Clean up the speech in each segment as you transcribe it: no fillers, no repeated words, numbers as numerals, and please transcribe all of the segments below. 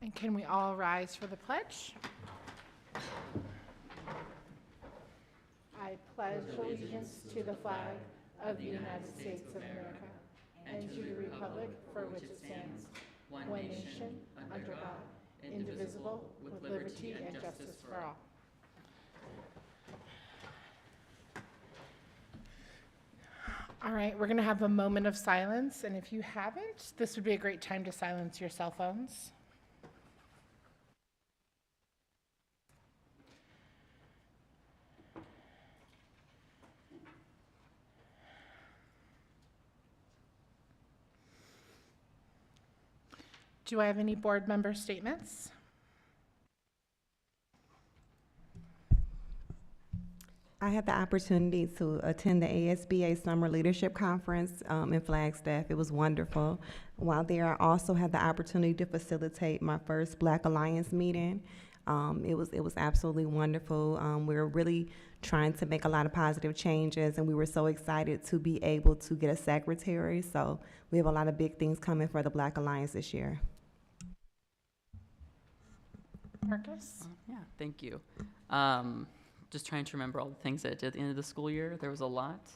And can we all rise for the pledge? I pledge allegiance to the flag of the United States of America and to the republic for which it stands, one nation, under God, indivisible, with liberty and justice for all. All right, we're going to have a moment of silence, and if you haven't, this would be a great time to silence your cell phones. Do I have any board member statements? I had the opportunity to attend the ASBA Summer Leadership Conference in Flagstaff. It was wonderful. While there, I also had the opportunity to facilitate my first Black Alliance meeting. It was absolutely wonderful. We were really trying to make a lot of positive changes, and we were so excited to be able to get a secretary. So we have a lot of big things coming for the Black Alliance this year. Marcus? Yeah, thank you. Just trying to remember all the things that I did at the end of the school year. There was a lot.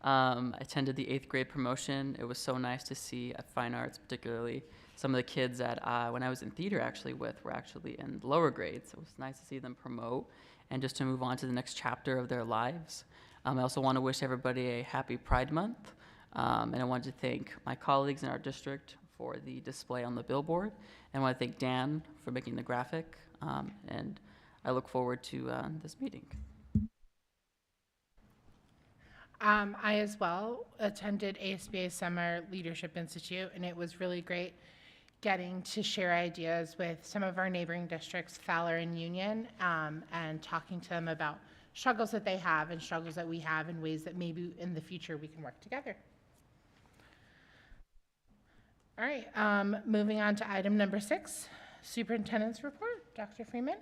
I attended the 8th grade promotion. It was so nice to see at Fine Arts, particularly some of the kids that when I was in theater actually with were actually in lower grades. It was nice to see them promote and just to move on to the next chapter of their lives. I also want to wish everybody a happy Pride Month. And I wanted to thank my colleagues in our district for the display on the billboard. And I want to thank Dan for making the graphic. And I look forward to this meeting. I as well attended ASBA Summer Leadership Institute, and it was really great getting to share ideas with some of our neighboring districts, Fowler and Union, and talking to them about struggles that they have and struggles that we have and ways that maybe in the future we can work together. All right, moving on to item number 6, Superintendent's Report. Dr. Freeman?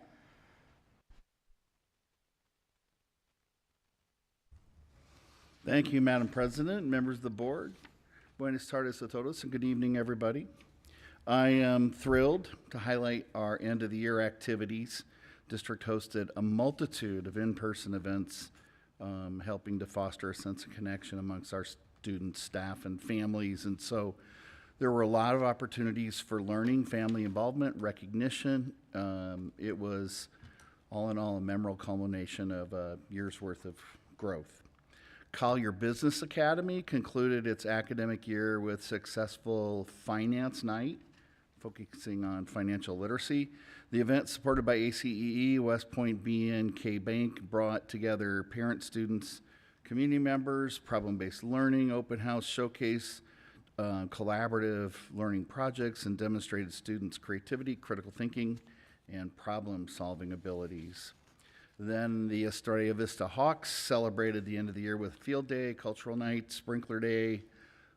Thank you, Madam President, members of the board. Buenas tardes a todos, and good evening, everybody. I am thrilled to highlight our end of the year activities. District hosted a multitude of in-person events, helping to foster a sense of connection amongst our students, staff, and families. And so there were a lot of opportunities for learning, family involvement, recognition. It was, all in all, a memorable culmination of a year's worth of growth. Collier Business Academy concluded its academic year with successful finance night, focusing on financial literacy. The event, supported by ACEE, West Point BNK Bank, brought together parents, students, community members, problem-based learning, open house showcase, collaborative learning projects, and demonstrated students' creativity, critical thinking, and problem-solving abilities. Then the Estrella Vista Hawks celebrated the end of the year with Field Day, Cultural Night, Sprinkler Day,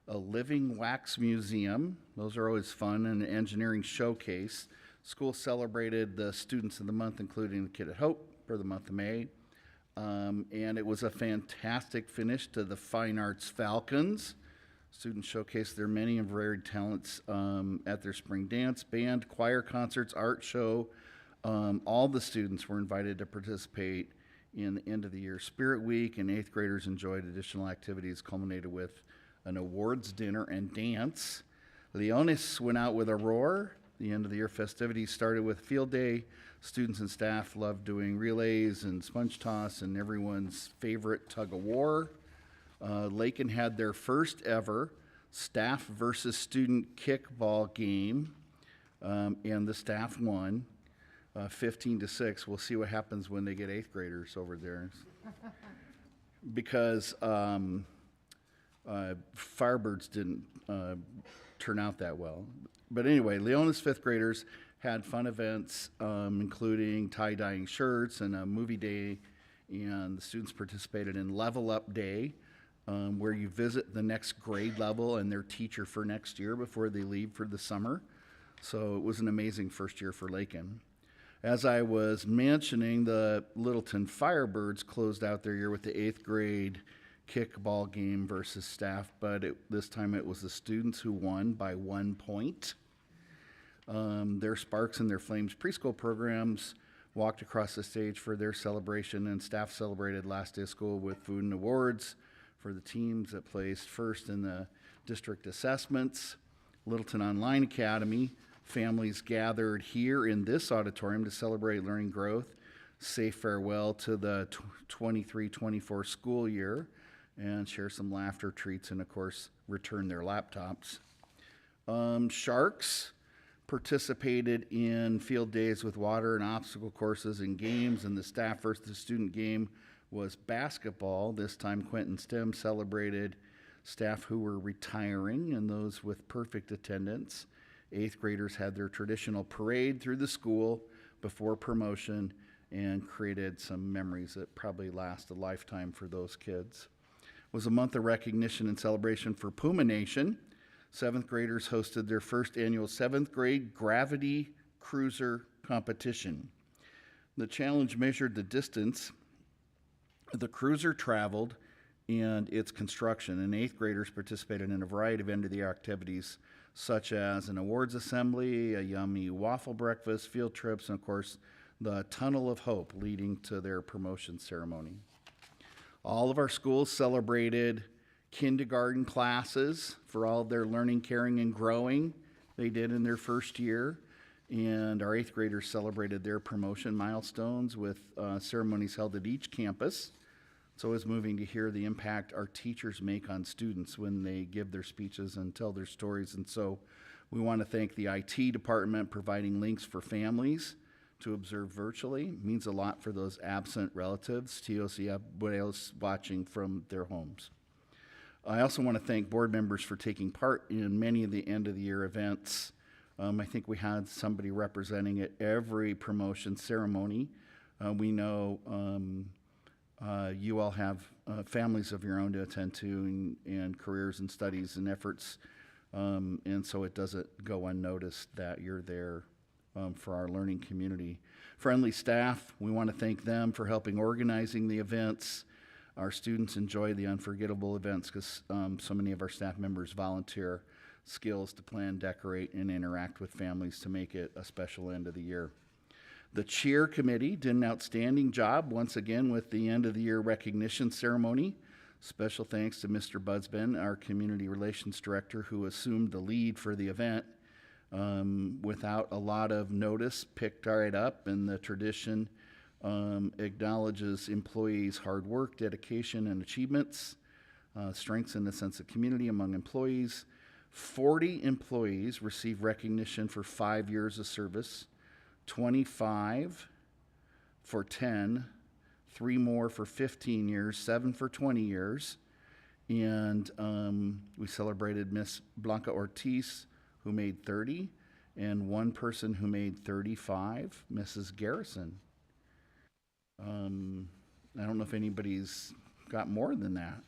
a living wax museum. Those are always fun, and an engineering showcase. School celebrated the Students of the Month, including the Kid at Hope for the month of May. And it was a fantastic finish to the Fine Arts Falcons. Students showcased their many and varied talents at their spring dance, band, choir concerts, art show. All the students were invited to participate in the end of the year Spirit Week, and 8th graders enjoyed additional activities culminated with an awards dinner and dance. Leonis went out with a roar. The end of the year festivities started with Field Day. Students and staff loved doing relays and sponge toss and everyone's favorite tug of war. Lakin had their first ever staff versus student kickball game, and the staff won. 15-6. We'll see what happens when they get 8th graders over there. Because Firebirds didn't turn out that well. But anyway, Leona's 5th graders had fun events, including tie-dyeing shirts and a movie day, and the students participated in Level Up Day, where you visit the next grade level and their teacher for next year before they leave for the summer. So it was an amazing first year for Lakin. As I was mentioning, the Littleton Firebirds closed out their year with the 8th grade kickball game versus staff, but this time it was the students who won by 1 point. Their Sparks and their Flames preschool programs walked across the stage for their celebration, and staff celebrated last day of school with food and awards for the teams that placed first in the district assessments. Littleton Online Academy, families gathered here in this auditorium to celebrate learning growth, say farewell to the 23-24 school year, and share some laughter treats, and of course, return their laptops. Sharks participated in field days with water and obstacle courses and games, and the staff versus student game was basketball. This time, Quentin STEM celebrated staff who were retiring and those with perfect attendance. 8th graders had their traditional parade through the school before promotion and created some memories that probably last a lifetime for those kids. It was a month of recognition and celebration for Puma Nation. 7th graders hosted their first annual 7th grade Gravity Cruiser competition. The challenge measured the distance the cruiser traveled and its construction, and 8th graders participated in a variety of end-of-the-year activities such as an awards assembly, a yummy waffle breakfast, field trips, and of course the Tunnel of Hope leading to their promotion ceremony. All of our schools celebrated kindergarten classes for all of their learning, caring, and growing they did in their first year. And our 8th graders celebrated their promotion milestones with ceremonies held at each campus. It's always moving to hear the impact our teachers make on students when they give their speeches and tell their stories. And so we want to thank the IT department providing links for families to observe virtually. It means a lot for those absent relatives, TOC abuelos watching from their homes. I also want to thank board members for taking part in many of the end of the year events. I think we had somebody representing at every promotion ceremony. We know you all have families of your own to attend to and careers and studies and efforts. And so it doesn't go unnoticed that you're there for our learning community. Friendly staff, we want to thank them for helping organizing the events. Our students enjoy the unforgettable events because so many of our staff members volunteer skills to plan, decorate, and interact with families to make it a special end of the year. The cheer committee did an outstanding job once again with the end of the year recognition ceremony. Special thanks to Mr. Budsben, our community relations director, who assumed the lead for the event without a lot of notice, picked right up, and the tradition acknowledges employees' hard work, dedication, and achievements, strengthens a sense of community among employees. 40 employees received recognition for 5 years of service, 25 for 10, 3 more for 15 years, 7 for 20 years. And we celebrated Miss Blanca Ortiz, who made 30, and one person who made 35, Mrs. Garrison. I don't know if anybody's got more than that.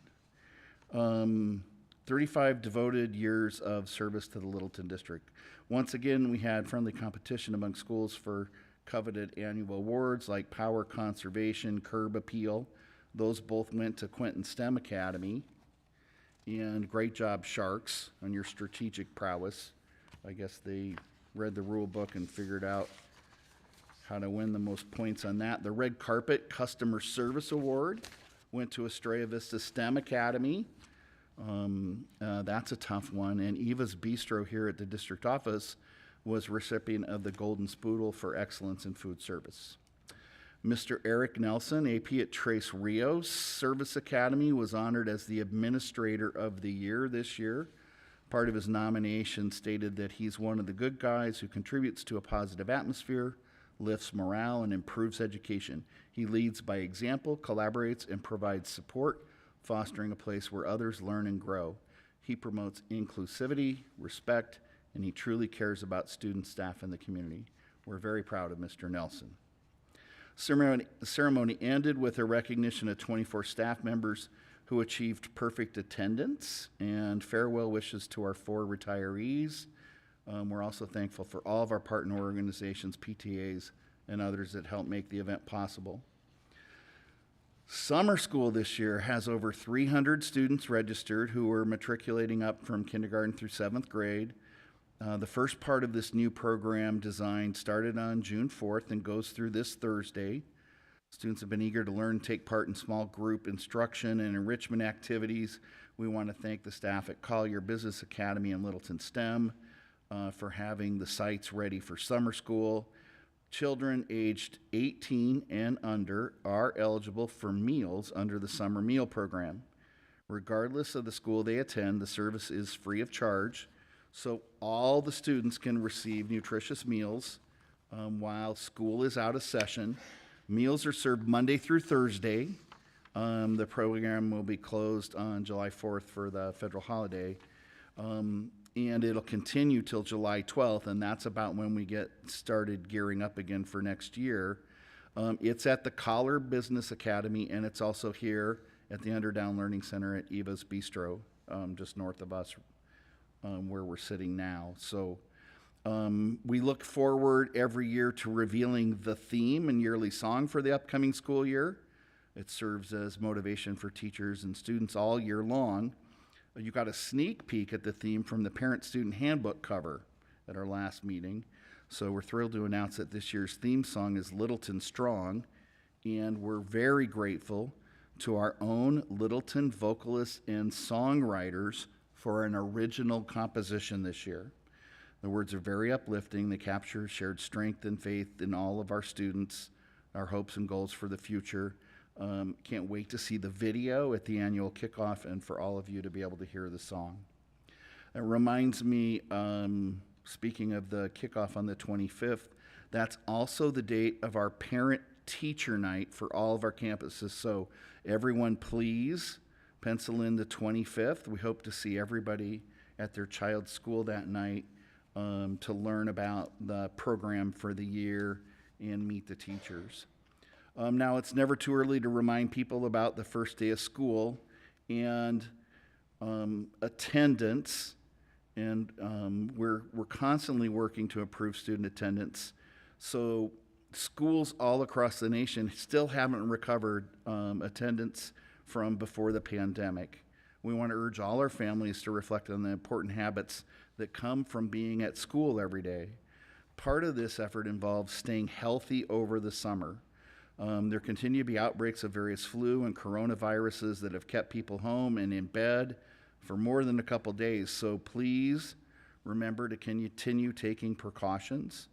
35 devoted years of service to the Littleton district. Once again, we had friendly competition among schools for coveted annual awards like Power Conservation, Curb Appeal. Those both went to Quentin STEM Academy. And great job, Sharks, on your strategic prowess. I guess they read the rule book and figured out how to win the most points on that. The Red Carpet Customer Service Award went to Estrella Vista STEM Academy. That's a tough one. And Eva's Bistro here at the district office was recipient of the Golden Spoodle for excellence in food service. Mr. Eric Nelson, AP at Trace Rios Service Academy, was honored as the Administrator of the Year this year. Part of his nomination stated that he's one of the good guys who contributes to a positive atmosphere, lifts morale, and improves education. He leads by example, collaborates, and provides support, fostering a place where others learn and grow. He promotes inclusivity, respect, and he truly cares about students, staff, and the community. We're very proud of Mr. Nelson. Ceremony ended with a recognition of 24 staff members who achieved perfect attendance, and farewell wishes to our 4 retirees. We're also thankful for all of our partner organizations, PTAs, and others that help make the event possible. Summer school this year has over 300 students registered who are matriculating up from kindergarten through 7th grade. The first part of this new program design started on June 4th and goes through this Thursday. Students have been eager to learn and take part in small group instruction and enrichment activities. We want to thank the staff at Collier Business Academy and Littleton STEM for having the sites ready for summer school. Children aged 18 and under are eligible for meals under the summer meal program. Regardless of the school they attend, the service is free of charge, so all the students can receive nutritious meals while school is out of session. Meals are served Monday through Thursday. The program will be closed on July 4th for the federal holiday, and it'll continue till July 12th, and that's about when we get started gearing up again for next year. It's at the Collier Business Academy, and it's also here at the Underdown Learning Center at Eva's Bistro, just north of us, where we're sitting now. So we look forward every year to revealing the theme and yearly song for the upcoming school year. It serves as motivation for teachers and students all year long. You got a sneak peek at the theme from the Parent-Student Handbook cover at our last meeting. So we're thrilled to announce that this year's theme song is Littleton Strong, and we're very grateful to our own Littleton vocalists and songwriters for an original composition this year. The words are very uplifting. They capture shared strength and faith in all of our students, our hopes and goals for the future. Can't wait to see the video at the annual kickoff and for all of you to be able to hear the song. It reminds me, speaking of the kickoff on the 25th, that's also the date of our parent-teacher night for all of our campuses. So everyone, please pencil in the 25th. We hope to see everybody at their child's school that night to learn about the program for the year and meet the teachers. Now, it's never too early to remind people about the first day of school and attendance, and we're constantly working to improve student attendance. So schools all across the nation still haven't recovered attendance from before the pandemic. We want to urge all our families to reflect on the important habits that come from being at school every day. Part of this effort involves staying healthy over the summer. There continue to be outbreaks of various flu and coronaviruses that have kept people home and in bed for more than a couple days. So please remember to continue taking precautions.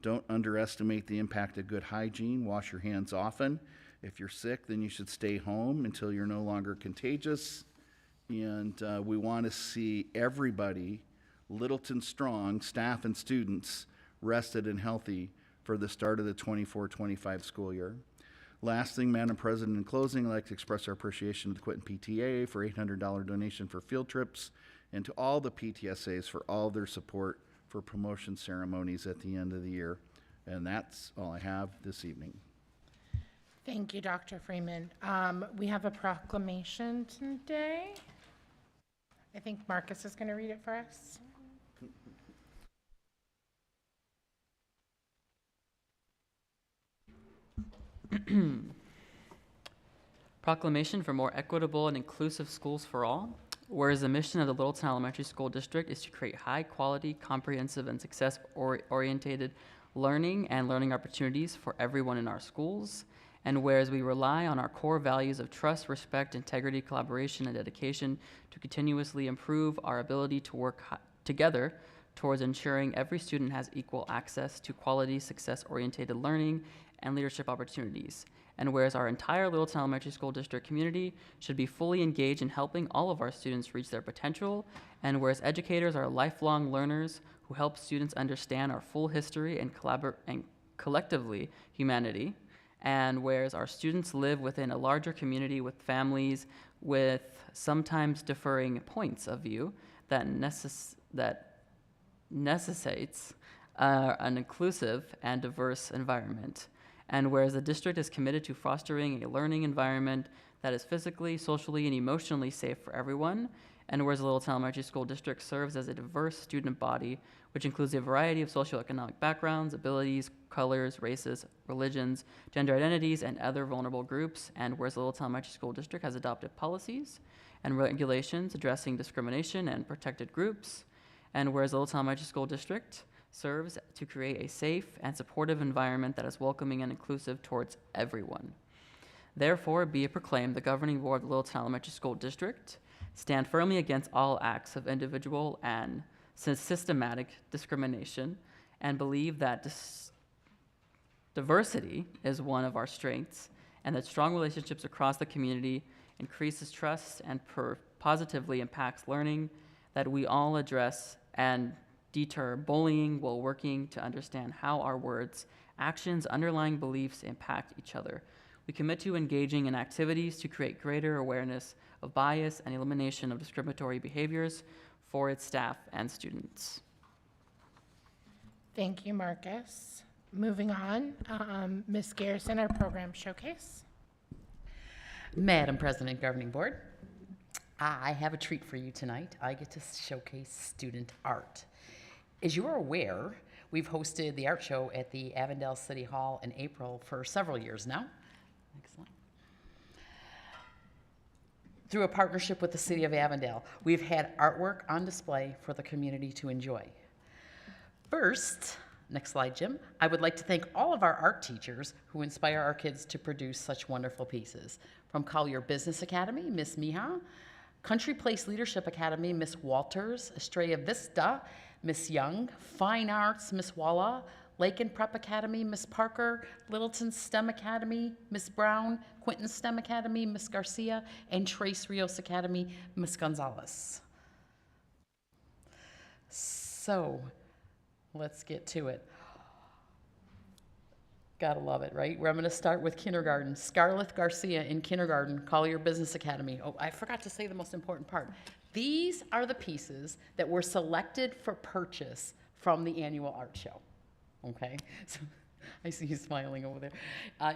Don't underestimate the impact of good hygiene. Wash your hands often. If you're sick, then you should stay home until you're no longer contagious. And we want to see everybody, Littleton strong, staff and students, rested and healthy for the start of the 24-25 school year. Last thing, Madam President, in closing, I'd like to express our appreciation to the Quinton PTA for $800 donation for field trips, and to all the PTSAs for all their support for promotion ceremonies at the end of the year. And that's all I have this evening. Thank you, Dr. Freeman. We have a proclamation today. I think Marcus is going to read it for us. Proclamation for more equitable and inclusive schools for all. Whereas the mission of the Littleton Elementary School District is to create high-quality, comprehensive, and success-oriented learning and learning opportunities for everyone in our schools. And whereas we rely on our core values of trust, respect, integrity, collaboration, and dedication to continuously improve our ability to work together towards ensuring every student has equal access to quality, success-oriented learning and leadership opportunities. And whereas our entire Littleton Elementary School District community should be fully engaged in helping all of our students reach their potential, and whereas educators are lifelong learners who help students understand our full history and collectively humanity, and whereas our students live within a larger community with families with sometimes differing points of view that necessitates an inclusive and diverse environment. And whereas the district is committed to fostering a learning environment that is physically, socially, and emotionally safe for everyone, and whereas the Littleton Elementary School District serves as a diverse student body, which includes a variety of socioeconomic backgrounds, abilities, colors, races, religions, gender identities, and other vulnerable groups, and whereas the Littleton Elementary School District has adopted policies and regulations addressing discrimination and protected groups, And whereas the Littleton Elementary School District serves to create a safe and supportive environment that is welcoming and inclusive towards everyone. Therefore, be it proclaimed, the governing board of the Littleton Elementary School District stand firmly against all acts of individual and systematic discrimination, and believe that diversity is one of our strengths, and that strong relationships across the community increases trust and positively impacts learning, that we all address and deter bullying while working to understand how our words, actions, underlying beliefs impact each other. We commit to engaging in activities to create greater awareness of bias and elimination of discriminatory behaviors for its staff and students. Thank you, Marcus. Moving on, Ms. Garrison, our program showcase. Madam President, Governing Board, I have a treat for you tonight. I get to showcase student art. As you are aware, we've hosted the art show at the Avondale City Hall in April for several years now. Next slide. Through a partnership with the City of Avondale, we've had artwork on display for the community to enjoy. First, next slide, Jim, I would like to thank all of our art teachers who inspire our kids to produce such wonderful pieces. From Collier Business Academy, Miss Miha, Country Place Leadership Academy, Miss Walters, Estrella Vista, Miss Young, Fine Arts, Miss Walla, Lakin Prep Academy, Miss Parker, Littleton STEM Academy, Miss Brown, Quinton STEM Academy, Miss Garcia, and Trace Rios Academy, Miss Gonzalez. So, let's get to it. Gotta love it, right? I'm gonna start with kindergarten. Scarlett Garcia in kindergarten, Collier Business Academy. Oh, I forgot to say the most important part. These are the pieces that were selected for purchase from the annual art show. Okay, so I see you smiling over there.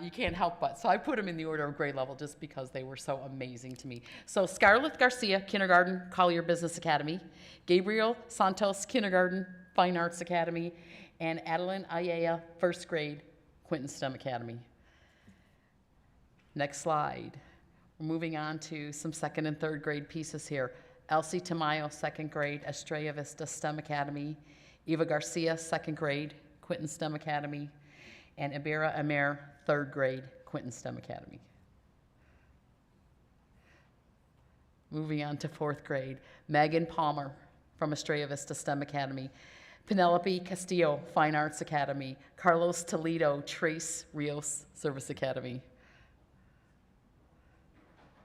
You can't help but. So I put them in the order of grade level just because they were so amazing to me. So Scarlett Garcia, kindergarten, Collier Business Academy. Gabriel Santos, kindergarten, Fine Arts Academy. And Adeline Ayala, first grade, Quinton STEM Academy. Next slide. We're moving on to some second and third grade pieces here. Elsie Tamayo, second grade, Estrella Vista STEM Academy. Eva Garcia, second grade, Quinton STEM Academy, and Ibera Amer, third grade, Quinton STEM Academy. Moving on to fourth grade, Megan Palmer from Estrella Vista STEM Academy, Penelope Castillo, Fine Arts Academy, Carlos Toledo, Trace Rios Service Academy.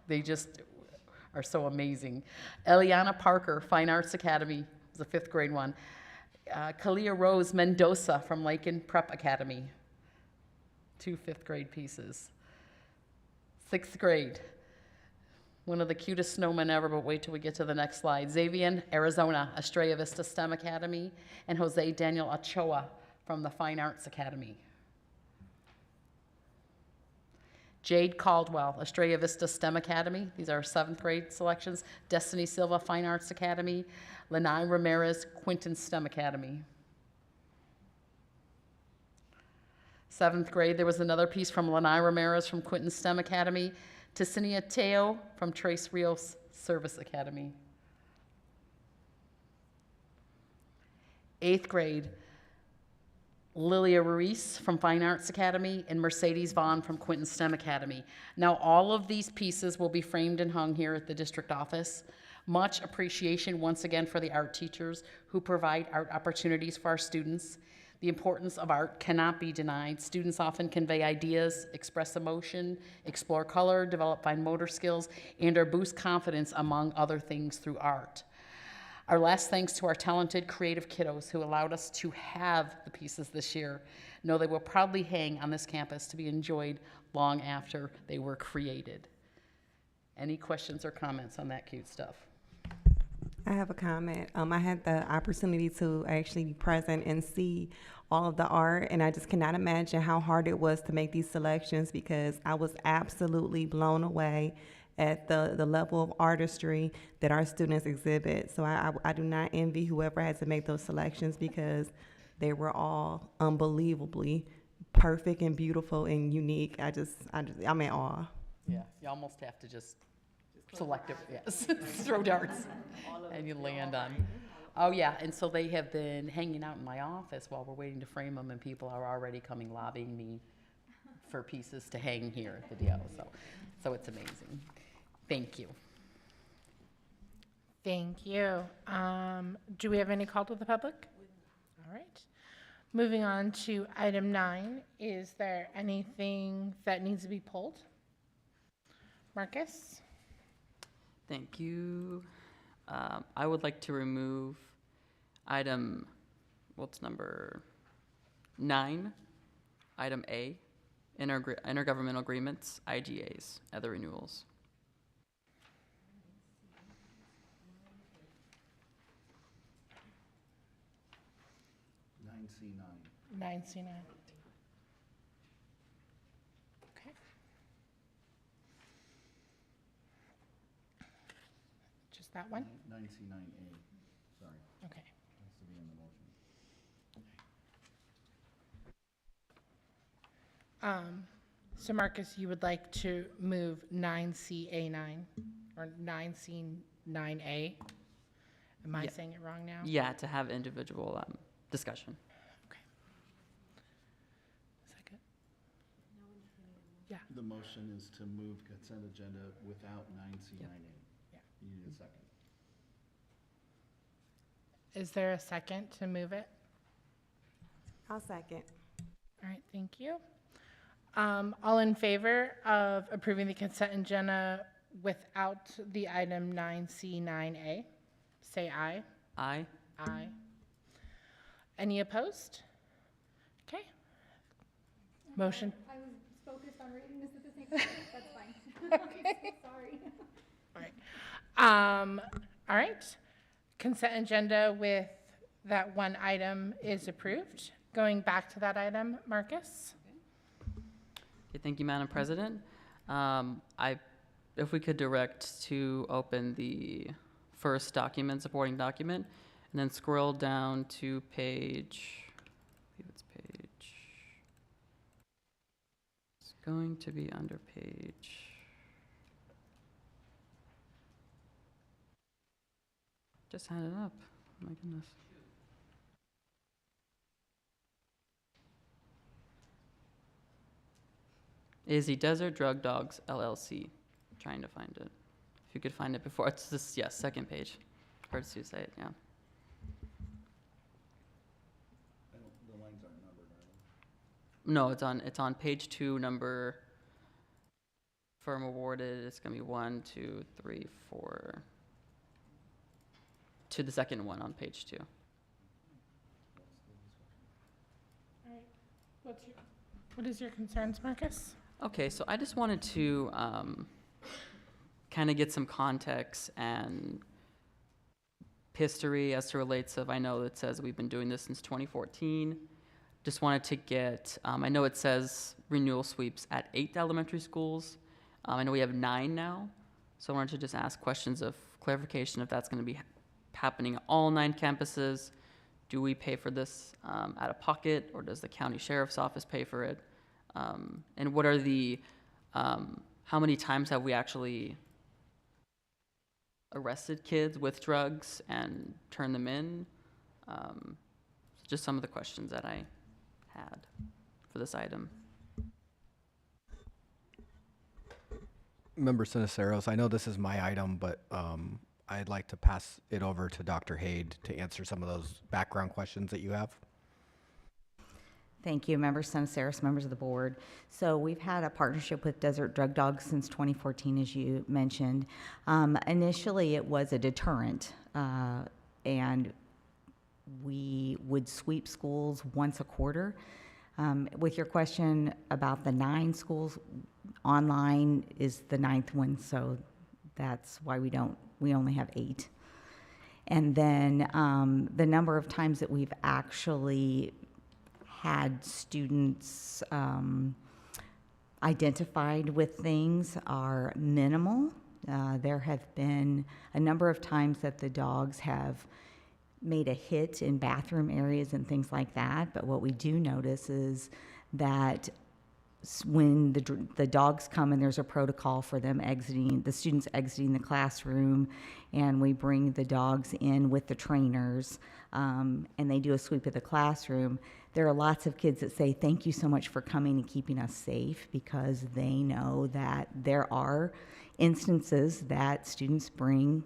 They just are so amazing. Eliana Parker, Fine Arts Academy, was a fifth grade one. Kalia Rose Mendoza from Lakin Prep Academy, 2 fifth grade pieces. Sixth grade, one of the cutest snowmen ever, but wait till we get to the next slide. Xavier, Arizona, Estrella Vista STEM Academy, and Jose Daniel Ochoa from the Fine Arts Academy. Jade Caldwell, Estrella Vista STEM Academy. These are 7th grade selections. Destiny Silva, Fine Arts Academy. Lanai Ramirez, Quinton STEM Academy. 7th grade, there was another piece from Lanai Ramirez from Quinton STEM Academy. Ticinia Teo from Trace Rios Service Academy. 8th grade, Lilia Ruiz from Fine Arts Academy, and Mercedes Vaughn from Quinton STEM Academy. Now, all of these pieces will be framed and hung here at the district office. Much appreciation once again for the art teachers who provide art opportunities for our students. The importance of art cannot be denied. Students often convey ideas, express emotion, explore color, develop fine motor skills, and or boost confidence, among other things, through art. Our last thanks to our talented, creative kiddos who allowed us to have the pieces this year. Know they will proudly hang on this campus to be enjoyed long after they were created. Any questions or comments on that cute stuff? I have a comment. I had the opportunity to actually be present and see all of the art, and I just cannot imagine how hard it was to make these selections, because I was absolutely blown away at the level of artistry that our students exhibit. So I do not envy whoever had to make those selections, because they were all unbelievably perfect and beautiful and unique. I'm in awe. Yeah, you almost have to just select it, yes. Throw darts, and you land on. Oh, yeah, and so they have been hanging out in my office while we're waiting to frame them, and people are already coming lobbying me for pieces to hang here at the DO, so it's amazing. Thank you. Thank you. Do we have any call to the public? All right. Moving on to item 9, is there anything that needs to be pulled? Marcus? Thank you. I would like to remove item, what's number 9, item A, intergovernmental agreements, IGAs, other renewals. 9C9. 9C9. Okay. Just that one? 9C9A, sorry, Okay. has to be in the motion. So Marcus, you would like to move 9CA9 or 9C9A? Am I Yeah. saying it wrong now? Yeah, to have individual discussion. Okay. Second. Yeah. The motion is to move consent agenda without 9C9A. Yeah. You need a second. Is there a second to move it? I'll second. All right, thank you. All in favor of approving the consent agenda without the item 9C9A? Say aye. Aye. Aye. Any opposed? Okay. Motion. I was focused on reading this at the same time. That's fine. Sorry. All right. All right. Consent agenda with that one item is approved. Going back to that item, Marcus? Okay, thank you, Madam President. If we could direct to open the first document, supporting document, and then scroll down to page, I believe it's page, it's going to be under page, just had it up, oh my goodness. Is the Desert Drug Dogs LLC. Trying to find it. If you could find it before, it's this, yes, second page. Hard to say it, yeah. The lines aren't numbered, are they? No, it's on page 2, number, firm awarded, it's gonna be 1, 2, 3, 4. To the second one on page 2. All right. What is your concerns, Marcus? Okay, so I just wanted to kind of get some context and history as to relates of, I know it says we've been doing this since 2014. Just wanted to get, I know it says renewal sweeps at 8 elementary schools. I know we have 9 now, so I wanted to just ask questions of clarification if that's going to be happening at all 9 campuses. Do we pay for this out of pocket, or does the county sheriff's office pay for it? And what are the, how many times have we actually arrested kids with drugs and turned them in? Just some of the questions that I had for this item. Member Siniceros, I know this is my item, but I'd like to pass it over to Dr. Haid to answer some of those background questions that you have. Thank you, Member Siniceros, members of the board. So we've had a partnership with Desert Drug Dogs since 2014, as you mentioned. Initially, it was a deterrent, and we would sweep schools once a quarter. With your question about the 9 schools, online is the 9th one, so that's why we only have 8. And then the number of times that we've actually had students identified with things are minimal. There have been a number of times that the dogs have made a hit in bathroom areas and things like that, but what we do notice is that when the dogs come and there's a protocol for them the students exiting the classroom, and we bring the dogs in with the trainers, and they do a sweep of the classroom. There are lots of kids that say, thank you so much for coming and keeping us safe, because they know that there are instances that students bring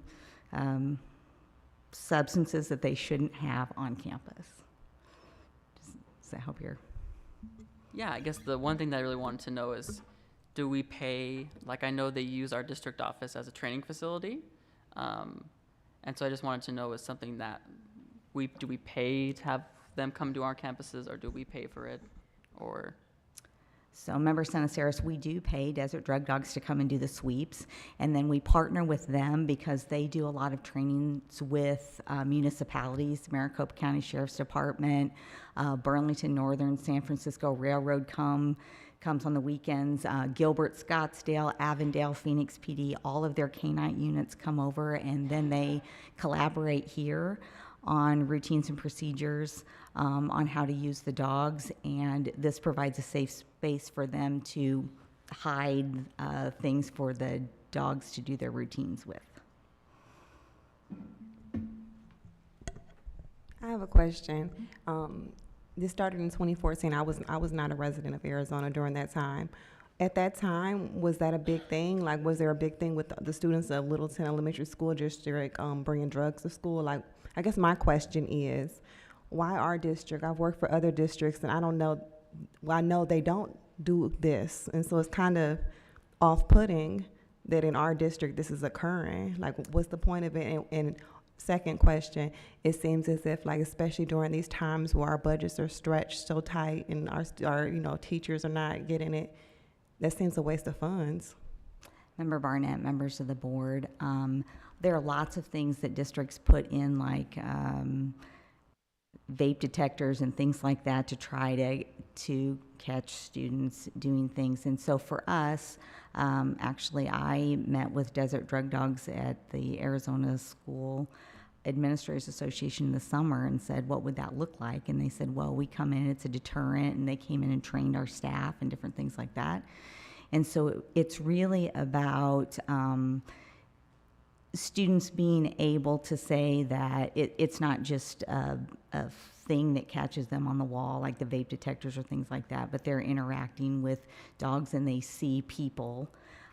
substances that they shouldn't have on campus. Does that help your? Yeah, I guess the one thing that I really wanted to know is, do we pay, like I know they use our district office as a training facility. And so I just wanted to know, is something that do we pay to have them come to our campuses, or do we pay for it? Or So Member Senaceris, we do pay Desert Drug Dogs to come and do the sweeps, and then we partner with them because they do a lot of trainings with municipalities, Maricopa County Sheriff's Department, Burlington Northern, San Francisco Railroad comes on the weekends, Gilbert, Scottsdale, Avondale, Phoenix PD, all of their K-9 units come over, and then they collaborate here on routines and procedures, on how to use the dogs, and this provides a safe space for them to hide things for the dogs to do their routines with. I have a question. This started in 2014. I was not a resident of Arizona during that time. At that time, was that a big thing? Like, was there a big thing with the students of Littleton Elementary School District bringing drugs to school? Like, I guess my question is, why our district? I've worked for other districts, and I don't know. Well, I know they don't do this, and so it's kind of off-putting that in our district this is occurring. Like, what's the point of it? And second question, it seems as if, like, especially during these times where our budgets are stretched so tight and our teachers are not getting it, that seems a waste of funds. Member Barnett, members of the board, there are lots of things that districts put in, like vape detectors and things like that, to try to catch students doing things. And so for us, actually, I met with Desert Drug Dogs at the Arizona School Administrators Association in the summer and said, what would that look like? And they said, well, we come in, it's a deterrent, and they came in and trained our staff and different things like that. And so it's really about students being able to say that it's not just a thing that catches them on the wall, like the vape detectors or things like that, but they're interacting with dogs and they see people.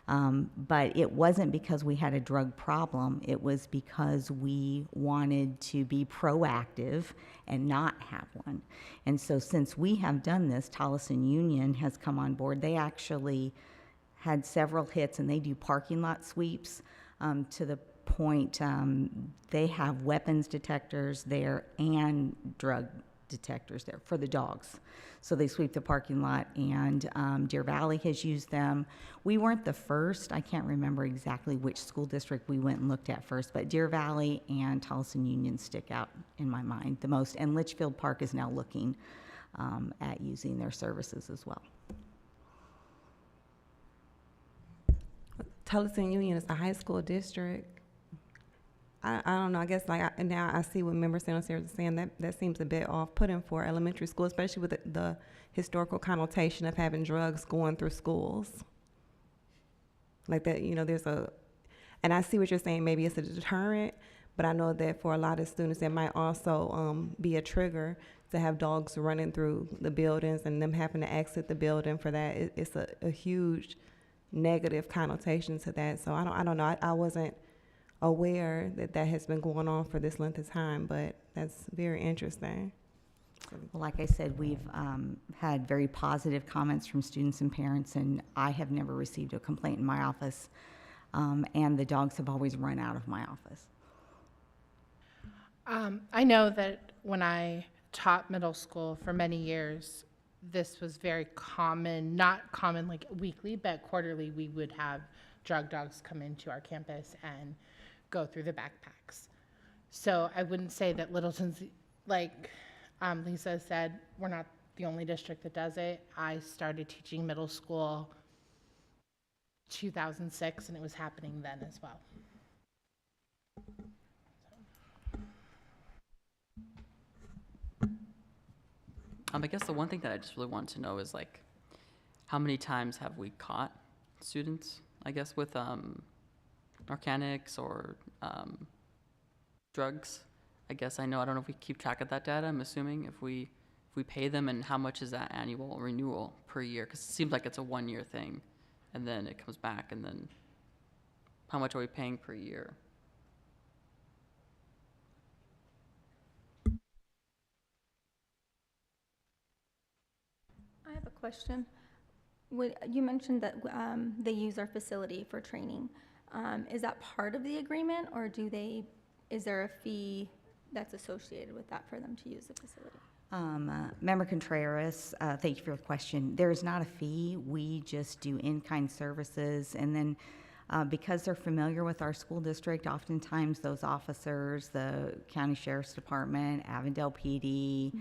But it wasn't because we had a drug problem. It was because we wanted to be proactive and not have one. And so since we have done this, Tolleson Union has come on board. They actually had several hits, and they do parking lot sweeps to the point they have weapons detectors there and drug detectors there for the dogs. So they sweep the parking lot, and Deer Valley has used them. We weren't the first. I can't remember exactly which school district we went and looked at first, but Deer Valley and Tolleson Union stick out in my mind the most, and Litchfield Park is now looking at using their services as well. Tolleson Union is a high school district. I don't know. I guess now I see what Member Sanders is saying. That seems a bit off-putting for elementary school, especially with the historical connotation of having drugs going through schools. Like that, and I see what you're saying. Maybe it's a deterrent, but I know that for a lot of students, it might also be a trigger to have dogs running through the buildings and them having to exit the building for that. It's a huge negative connotation to that. So I don't know. I wasn't aware that has been going on for this length of time, but that's very interesting. Well, like I said, we've had very positive comments from students and parents, and I have never received a complaint in my office, and the dogs have always run out of my office. I know that when I taught middle school for many years, this was very common, not common like weekly, but quarterly, we would have drug dogs come into our campus and go through the backpacks. So I wouldn't say that Littleton's, like Lisa said, we're not the only district that does it. I started teaching middle school 2006, and it was happening then as well. I guess the one thing that I just really want to know is, like, how many times have we caught students, I guess, with narcotics or drugs? I guess I don't know if we keep track of that data. I'm assuming if we pay them, and how much is that annual renewal per year? Because it seems like it's a 1-year thing, and then it comes back, and then how much are we paying per year? I have a question. You mentioned that they use our facility for training. Is that part of the agreement, or is there a fee that's associated with that for them to use the facility? Member Contreras, thank you for the question. There is not a fee. We just do in-kind services, and then because they're familiar with our school district, oftentimes those officers, the County Sheriff's Department, Avondale PD,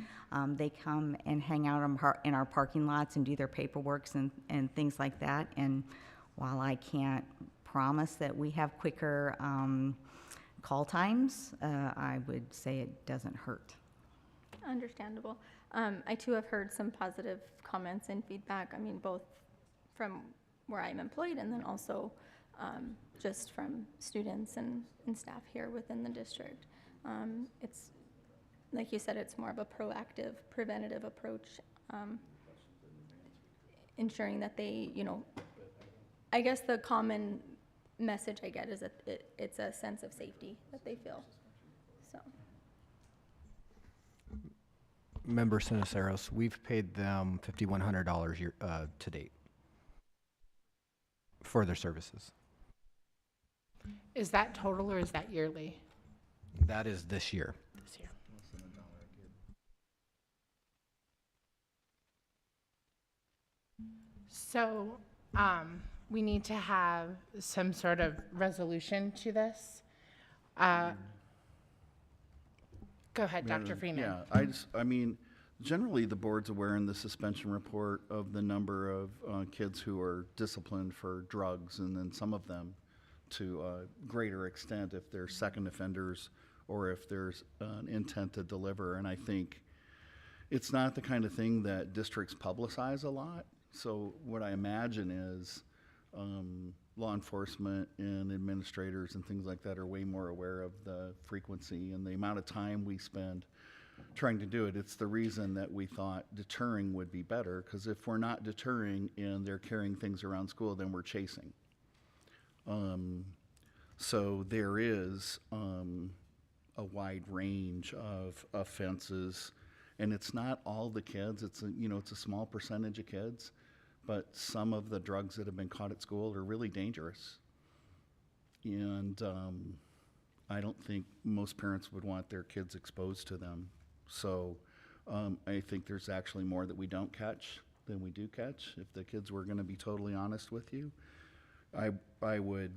they come and hang out in our parking lots and do their paperwork and things like that. And while I can't promise that we have quicker call times, I would say it doesn't hurt. Understandable. I too have heard some positive comments and feedback. I mean, both from where I'm employed and then also just from students and staff here within the district. It's, like you said, it's more of a proactive, preventative approach, ensuring that they, I guess the common message I get is that it's a sense of safety that they feel, so. Member Siniceros, we've paid them $5,100 to date for their services. Is that total or is that yearly? That is this year. This year. So, we need to have some sort of resolution to this. Go ahead, Dr. Freeman. Yeah, I mean, generally, the board's aware in the suspension report of the number of kids who are disciplined for drugs, and then some of them to a greater extent if they're second offenders or if there's an intent to deliver. And I think it's not the kind of thing that districts publicize a lot. So what I imagine is law enforcement and administrators and things like that are way more aware of the frequency and the amount of time we spend trying to do it. It's the reason that we thought deterring would be better, because if we're not deterring and they're carrying things around school, then we're chasing. So there is a wide range of offenses, and it's not all the kids. It's a small percentage of kids, but some of the drugs that have been caught at school are really dangerous. And I don't think most parents would want their kids exposed to them. So I think there's actually more that we don't catch than we do catch. If the kids were going to be totally honest with you, I would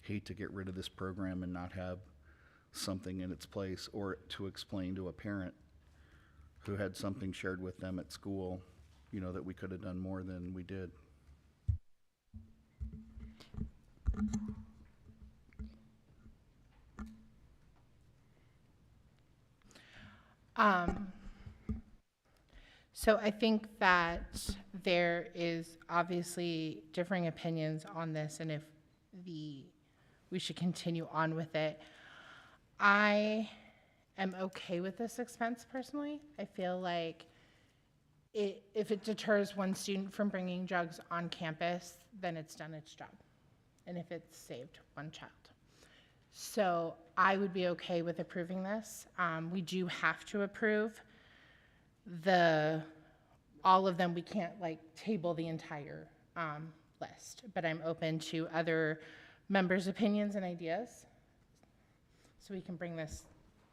hate to get rid of this program and not have something in its place, or to explain to a parent who had something shared with them at school, that we could have done more than we did. So I think that there is obviously differing opinions on this, and if we should continue on with it. I am okay with this expense personally. I feel like if it deters one student from bringing drugs on campus, then it's done its job, and if it's saved one child. So I would be okay with approving this. We do have to approve all of them. We can't table the entire list, but I'm open to other members' opinions and ideas. So we can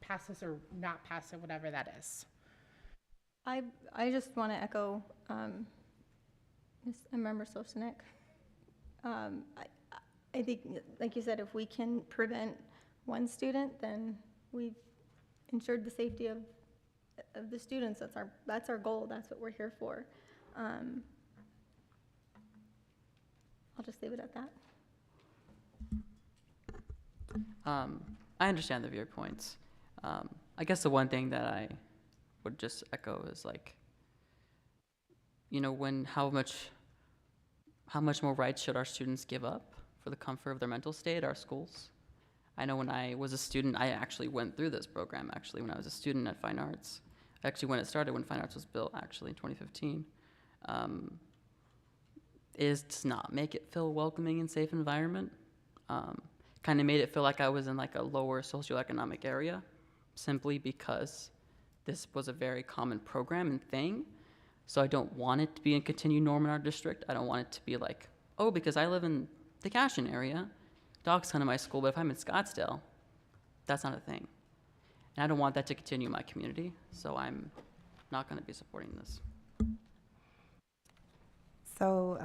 pass this or not pass it, whatever that is. I just want to echo Member Sosanek. I think, like you said, if we can prevent one student, then we've ensured the safety of the students. That's our goal. That's what we're here for. I'll just leave it at that. I understand the viewpoints. I guess the one thing that I would just echo is how much how much more rights should our students give up for the comfort of their mental state at our schools? I know when I was a student, I actually went through this program, actually, when I was a student at Fine Arts. Actually, when it started, when Fine Arts was built, actually, in 2015. Is to not make it feel a welcoming and safe environment. Kind of made it feel like I was in like a lower socioeconomic area, simply because this was a very common program and thing. So I don't want it to be a continued norm in our district. I don't want it to be like, oh, because I live in the Cashion area, dogs come to my school, but if I'm in Scottsdale, that's not a thing. And I don't want that to continue in my community, so I'm not going to be supporting this. So,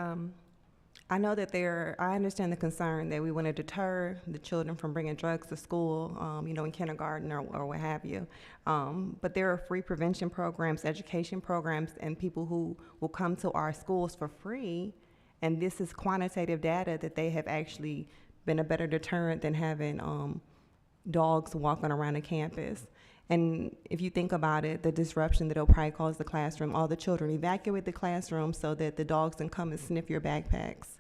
I know that I understand the concern that we want to deter the children from bringing drugs to school, in kindergarten or what have you. But there are free prevention programs, education programs, and people who will come to our schools for free. And this is quantitative data that they have actually been a better deterrent than having dogs walking around the campus. And if you think about it, the disruption that it'll probably cause the classroom, all the children evacuate the classroom so that the dogs can come and sniff your backpacks.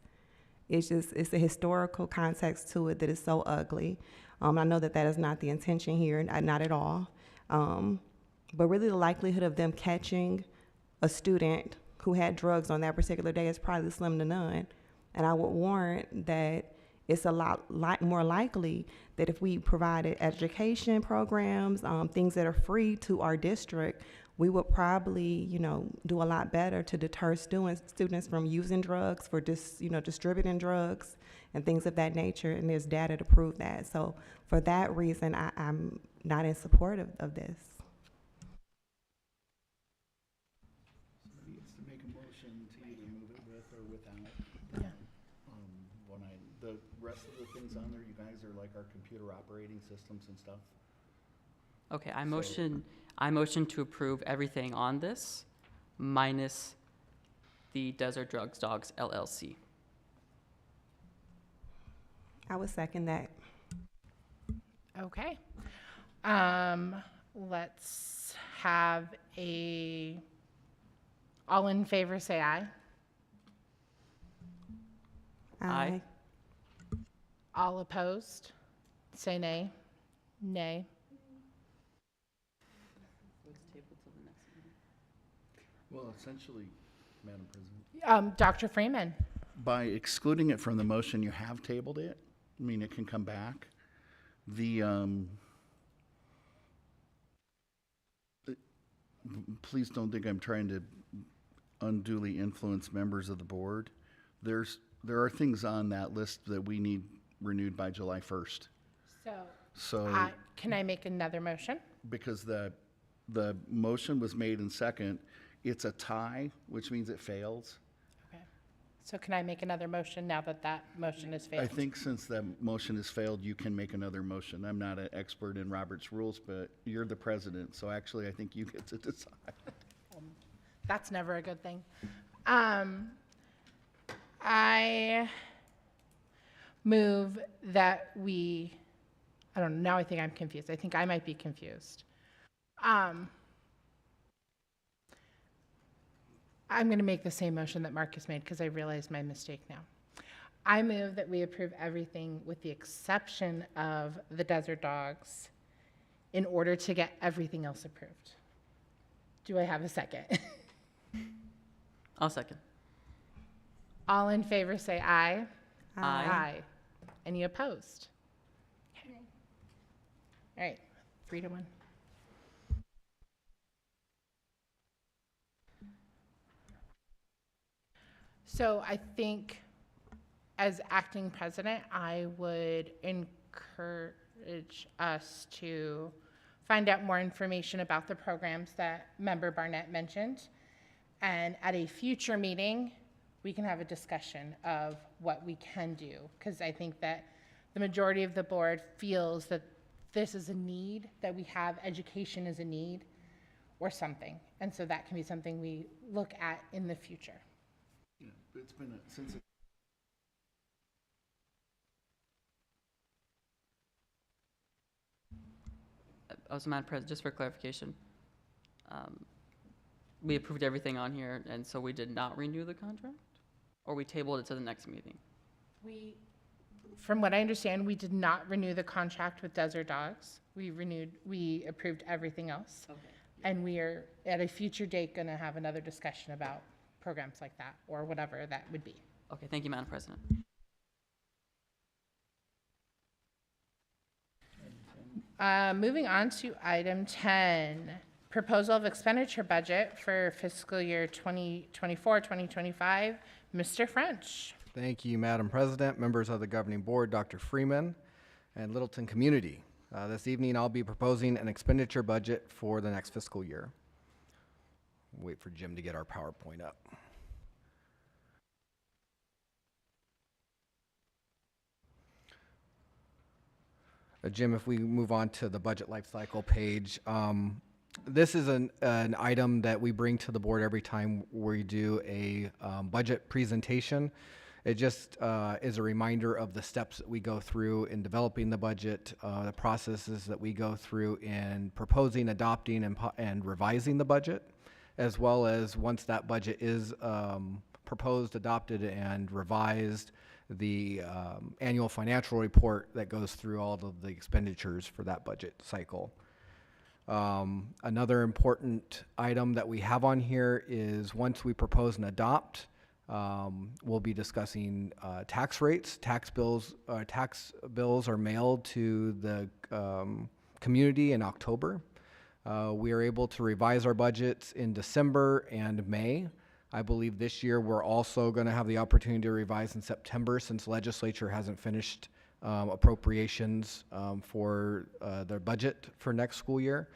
It's a historical context to it that is so ugly. I know that is not the intention here, not at all. But really the likelihood of them catching a student who had drugs on that particular day is probably slim to none. And I would warrant that it's a lot more likely that if we provided education programs, things that are free to our district, we would probably, do a lot better to deter students from using drugs, for distributing drugs and things of that nature. And there's data to prove that. So for that reason, I'm not in support of this. Somebody has to make a motion to either move it with or without. Yeah. The rest of the things on there, you guys are like our computer operating systems and stuff. Okay, I motion to approve everything on this, minus the Desert Drugs Dogs LLC. I would second that. Okay. Let's have all in favor say aye. Aye. All opposed, say nay. Nay. Well, essentially, Madam President, Dr. Freeman. by excluding it from the motion, you have tabled it. I mean, it can come back. Please don't think I'm trying to unduly influence members of the board. There are things on that list that we need renewed by July 1st. So, Can I make another motion? because the motion was made in second, it's a tie, which means it fails. Okay. So can I make another motion now that motion has failed? I think since the motion has failed, you can make another motion. I'm not an expert in Robert's rules, but you're the president, so actually I think you get to decide. That's never a good thing. I move that I don't know, now I think I'm confused. I think I might be confused. I'm going to make the same motion that Marcus made because I realized my mistake now. I move that we approve everything with the exception of the Desert Dogs in order to get everything else approved. Do I have a second? I'll second. All in favor say aye. Aye. Any opposed? Okay. All right, 3-1. So I think as acting president, I would encourage us to find out more information about the programs that Member Barnett mentioned. And at a future meeting, we can have a discussion of what we can do. Because I think that the majority of the board feels that this is a need, that we have education as a need or something. And so that can be something we look at in the future. Yeah, it's been since it Also, Madam President, just for clarification, we approved everything on here, and so we did not renew the contract? Or we tabled it to the next meeting? From what I understand, we did not renew the contract with Desert Dogs. We approved everything else. Okay. And we are at a future date gonna have another discussion about programs like that or whatever that would be. Okay, thank you, Madam President. Moving on to item 10, proposal of expenditure budget for fiscal year 2024, 2025. Mr. French. Thank you, Madam President, members of the governing board, Dr. Freeman, and Littleton community. This evening, I'll be proposing an expenditure budget for the next fiscal year. Wait for Jim to get our PowerPoint up. Jim, if we move on to the budget life cycle page, this is an item that we bring to the board every time we do a budget presentation. It just is a reminder of the steps that we go through in developing the budget, the processes that we go through in proposing, adopting, and revising the budget, as well as once that budget is proposed, adopted, and revised, the annual financial report that goes through all of the expenditures for that budget cycle. Another important item that we have on here is once we propose and adopt, we'll be discussing tax rates. Tax bills are mailed to the community in October. We are able to revise our budgets in December and May. I believe this year we're also going to have the opportunity to revise in September since legislature hasn't finished appropriations for their budget for next school year.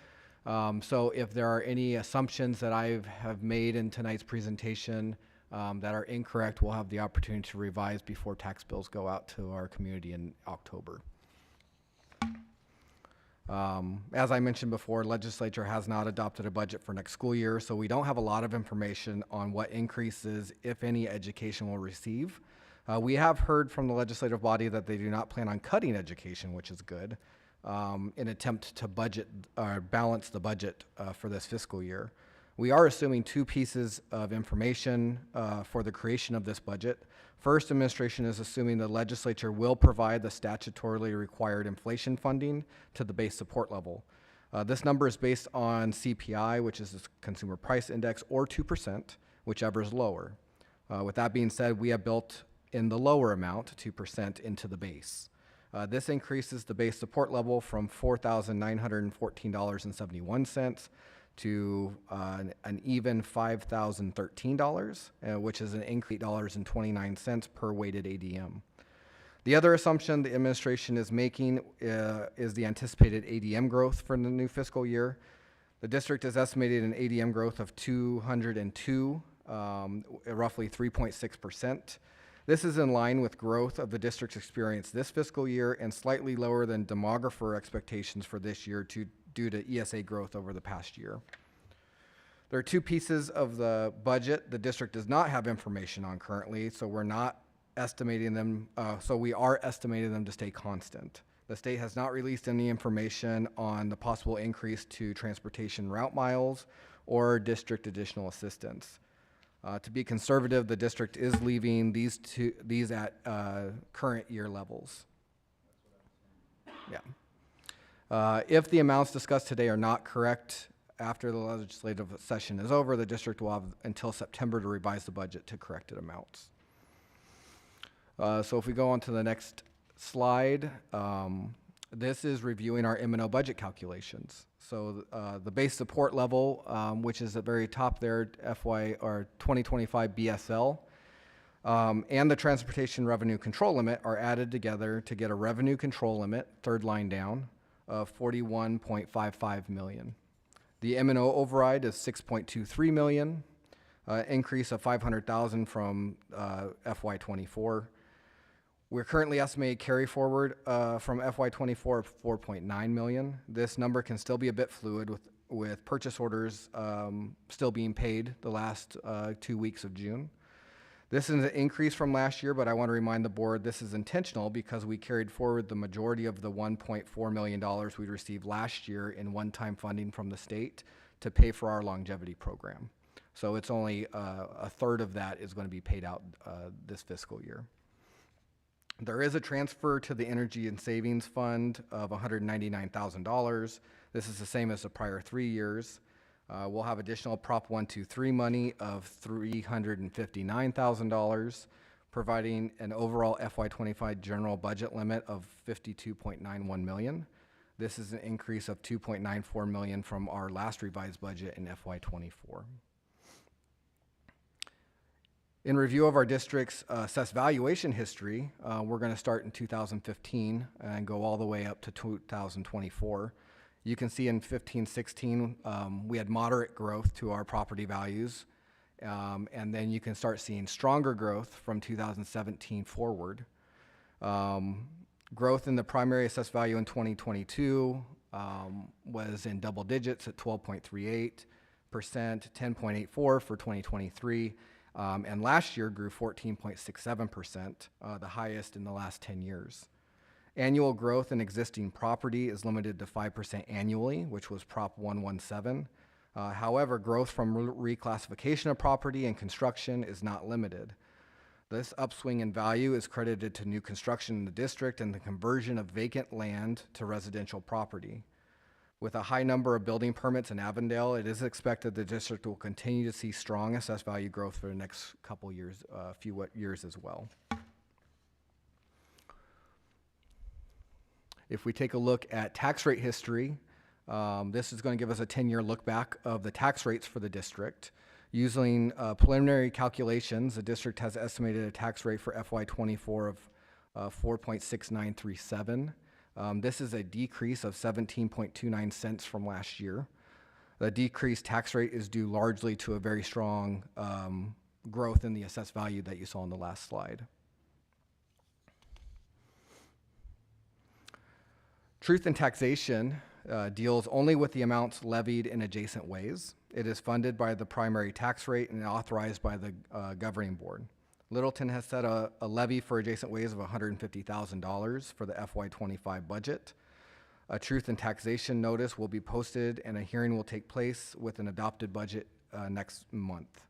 So if there are any assumptions that I have made in tonight's presentation that are incorrect, we'll have the opportunity to revise before tax bills go out to our community in October. As I mentioned before, legislature has not adopted a budget for next school year, so we don't have a lot of information on what increases, if any, education will receive. We have heard from the legislative body that they do not plan on cutting education, which is good, in attempt to balance the budget for this fiscal year. We are assuming two pieces of information for the creation of this budget. First, administration is assuming the legislature will provide the statutorily required inflation funding to the base support level. This number is based on CPI, which is the Consumer Price Index, or 2%, whichever is lower. With that being said, we have built in the lower amount, 2%, into the base. This increases the base support level from $4,914.71 to an even $5,013, which is an increase of $8.29 per weighted ADM. The other assumption the administration is making is the anticipated ADM growth for the new fiscal year. The district is estimated an ADM growth of 202, roughly 3.6%. This is in line with growth of the district's experience this fiscal year and slightly lower than demographer expectations for this year due to ESA growth over the past year. There are two pieces of the budget the district does not have information on currently, so we're not estimating them, we are estimating them to stay constant. The state has not released any information on the possible increase to transportation route miles or district additional assistance. To be conservative, the district is leaving these at current year levels. Yeah. If the amounts discussed today are not correct, after the legislative session is over, the district will have until September to revise the budget to corrected amounts. So if we go on to the next slide, this is reviewing our M&O budget calculations. So the base support level, which is at the very top there, 2025 BSL, and the transportation revenue control limit are added together to get a revenue control limit, third line down, of $41.55 million. The M&O override is $6.23 million, increase of $500,000 from FY24. We're currently estimated carry forward from FY24 of $4.9 million. This number can still be a bit fluid with purchase orders still being paid the last 2 weeks of June. This is an increase from last year, but I want to remind the board this is intentional because we carried forward the majority of the $1.4 million we received last year in one-time funding from the state to pay for our longevity program. So it's only a third of that is going to be paid out this fiscal year. There is a transfer to the Energy and Savings Fund of $199,000. This is the same as the prior 3 years. We'll have additional Prop 123 money of $359,000, providing an overall FY25 general budget limit of $52.91 million. This is an increase of $2.94 million from our last revised budget in FY24. In review of our district's assessed valuation history, we're going to start in 2015 and go all the way up to 2024. You can see in 15-16, we had moderate growth to our property values, and then you can start seeing stronger growth from 2017 forward. Growth in the primary assessed value in 2022 was in double digits at 12.38%, 10.84 for 2023, and last year grew 14.67%, the highest in the last 10 years. Annual growth in existing property is limited to 5% annually, which was Prop 117. However, growth from reclassification of property and construction is not limited. This upswing in value is credited to new construction in the district and the conversion of vacant land to residential property. With a high number of building permits in Avondale, it is expected the district will continue to see strong assessed value growth for the next couple years, few years as well. If we take a look at tax rate history, this is going to give us a 10-year look back of the tax rates for the district. Using preliminary calculations, the district has estimated a tax rate for FY24 of 4.6937. This is a decrease of 17.29 cents from last year. The decreased tax rate is due largely to a very strong growth in the assessed value that you saw on the last slide. Truth in Taxation deals only with the amounts levied in adjacent ways. It is funded by the primary tax rate and authorized by the governing board. Littleton has set a levy for adjacent ways of $150,000 for the FY25 budget. A truth in taxation notice will be posted and a hearing will take place with an adopted budget next month.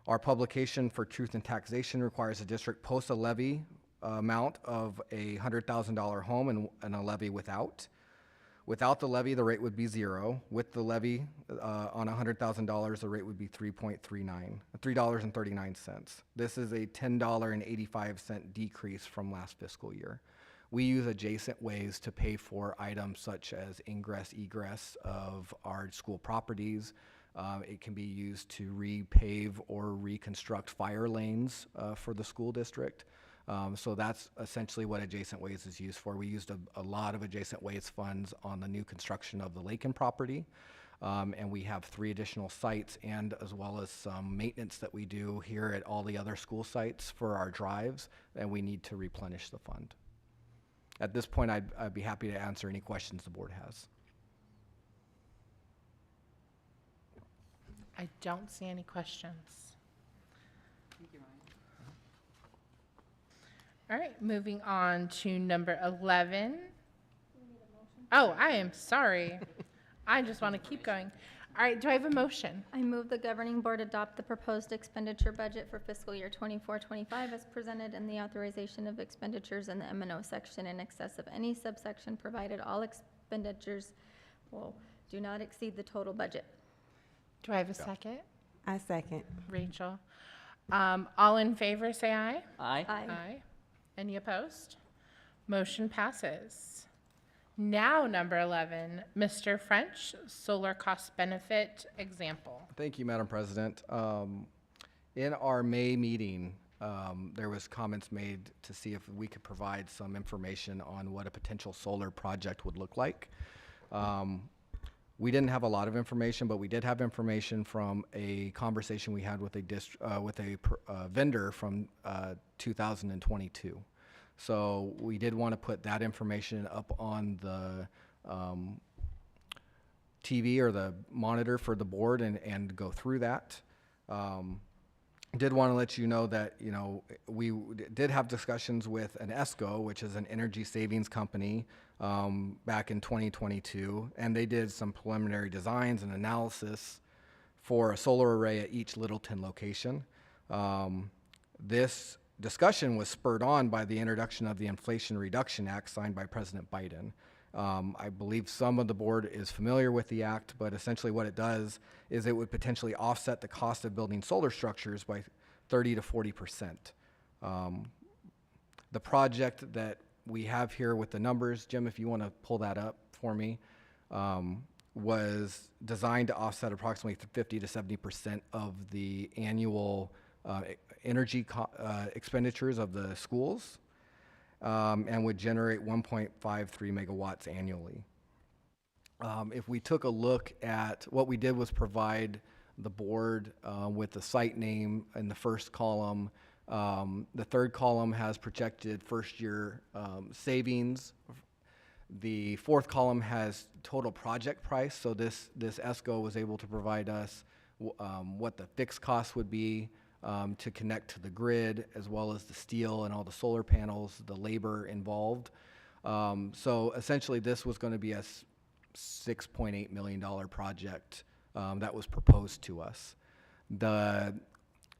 Our publication for truth in taxation requires the district post a levy amount of a $100,000 home and a levy without. Without the levy, the rate would be zero. With the levy on $100,000, the rate would be $3.39. This is a $10.85 decrease from last fiscal year. We use adjacent ways to pay for items such as ingress, egress of our school properties. It can be used to repave or reconstruct fire lanes for the school district. So that's essentially what adjacent ways is used for. We used a lot of adjacent ways funds on the new construction of the Lakin property. And we have 3 additional sites and as well as some maintenance that we do here at all the other school sites for our drives, and we need to replenish the fund. At this point, I'd be happy to answer any questions the board has. I don't see any questions. Thank you, Ryan. All right, moving on to number 11. Oh, I am sorry. I just want to keep going. All right, do I have a motion? I move the governing board adopt the proposed expenditure budget for fiscal year 24-25 as presented and the authorization of expenditures in the M&O section in excess of any subsection provided all expenditures do not exceed the total budget. Do I have a second? I second. Rachel. All in favor, say aye. Aye. Aye. Any opposed? Motion passes. Now, number 11, Mr. French, solar cost benefit example. Thank you, Madam President. In our May meeting, there was comments made to see if we could provide some information on what a potential solar project would look like. We didn't have a lot of information, but we did have information from a conversation we had with a vendor from 2022. So we did want to put that information up on the TV or the monitor for the board and go through that. Did want to let you know that, we did have discussions with an ESCO, which is an energy savings company, back in 2022, and they did some preliminary designs and analysis for a solar array at each Littleton location. This discussion was spurred on by the introduction of the Inflation Reduction Act signed by President Biden. I believe some of the board is familiar with the act, but essentially what it does is it would potentially offset the cost of building solar structures by 30 to 40%. The project that we have here with the numbers, Jim, if you want to pull that up for me, was designed to offset approximately 50 to 70% of the annual energy expenditures of the schools, and would generate 1.53 megawatts annually. If we took a look at what we did was provide the board with the site name in the first column. The third column has projected first year savings. The fourth column has total project price. So this ESCO was able to provide us what the fixed cost would be to connect to the grid, as well as the steel and all the solar panels, the labor involved. So essentially this was going to be a $6.8 million project that was proposed to us. The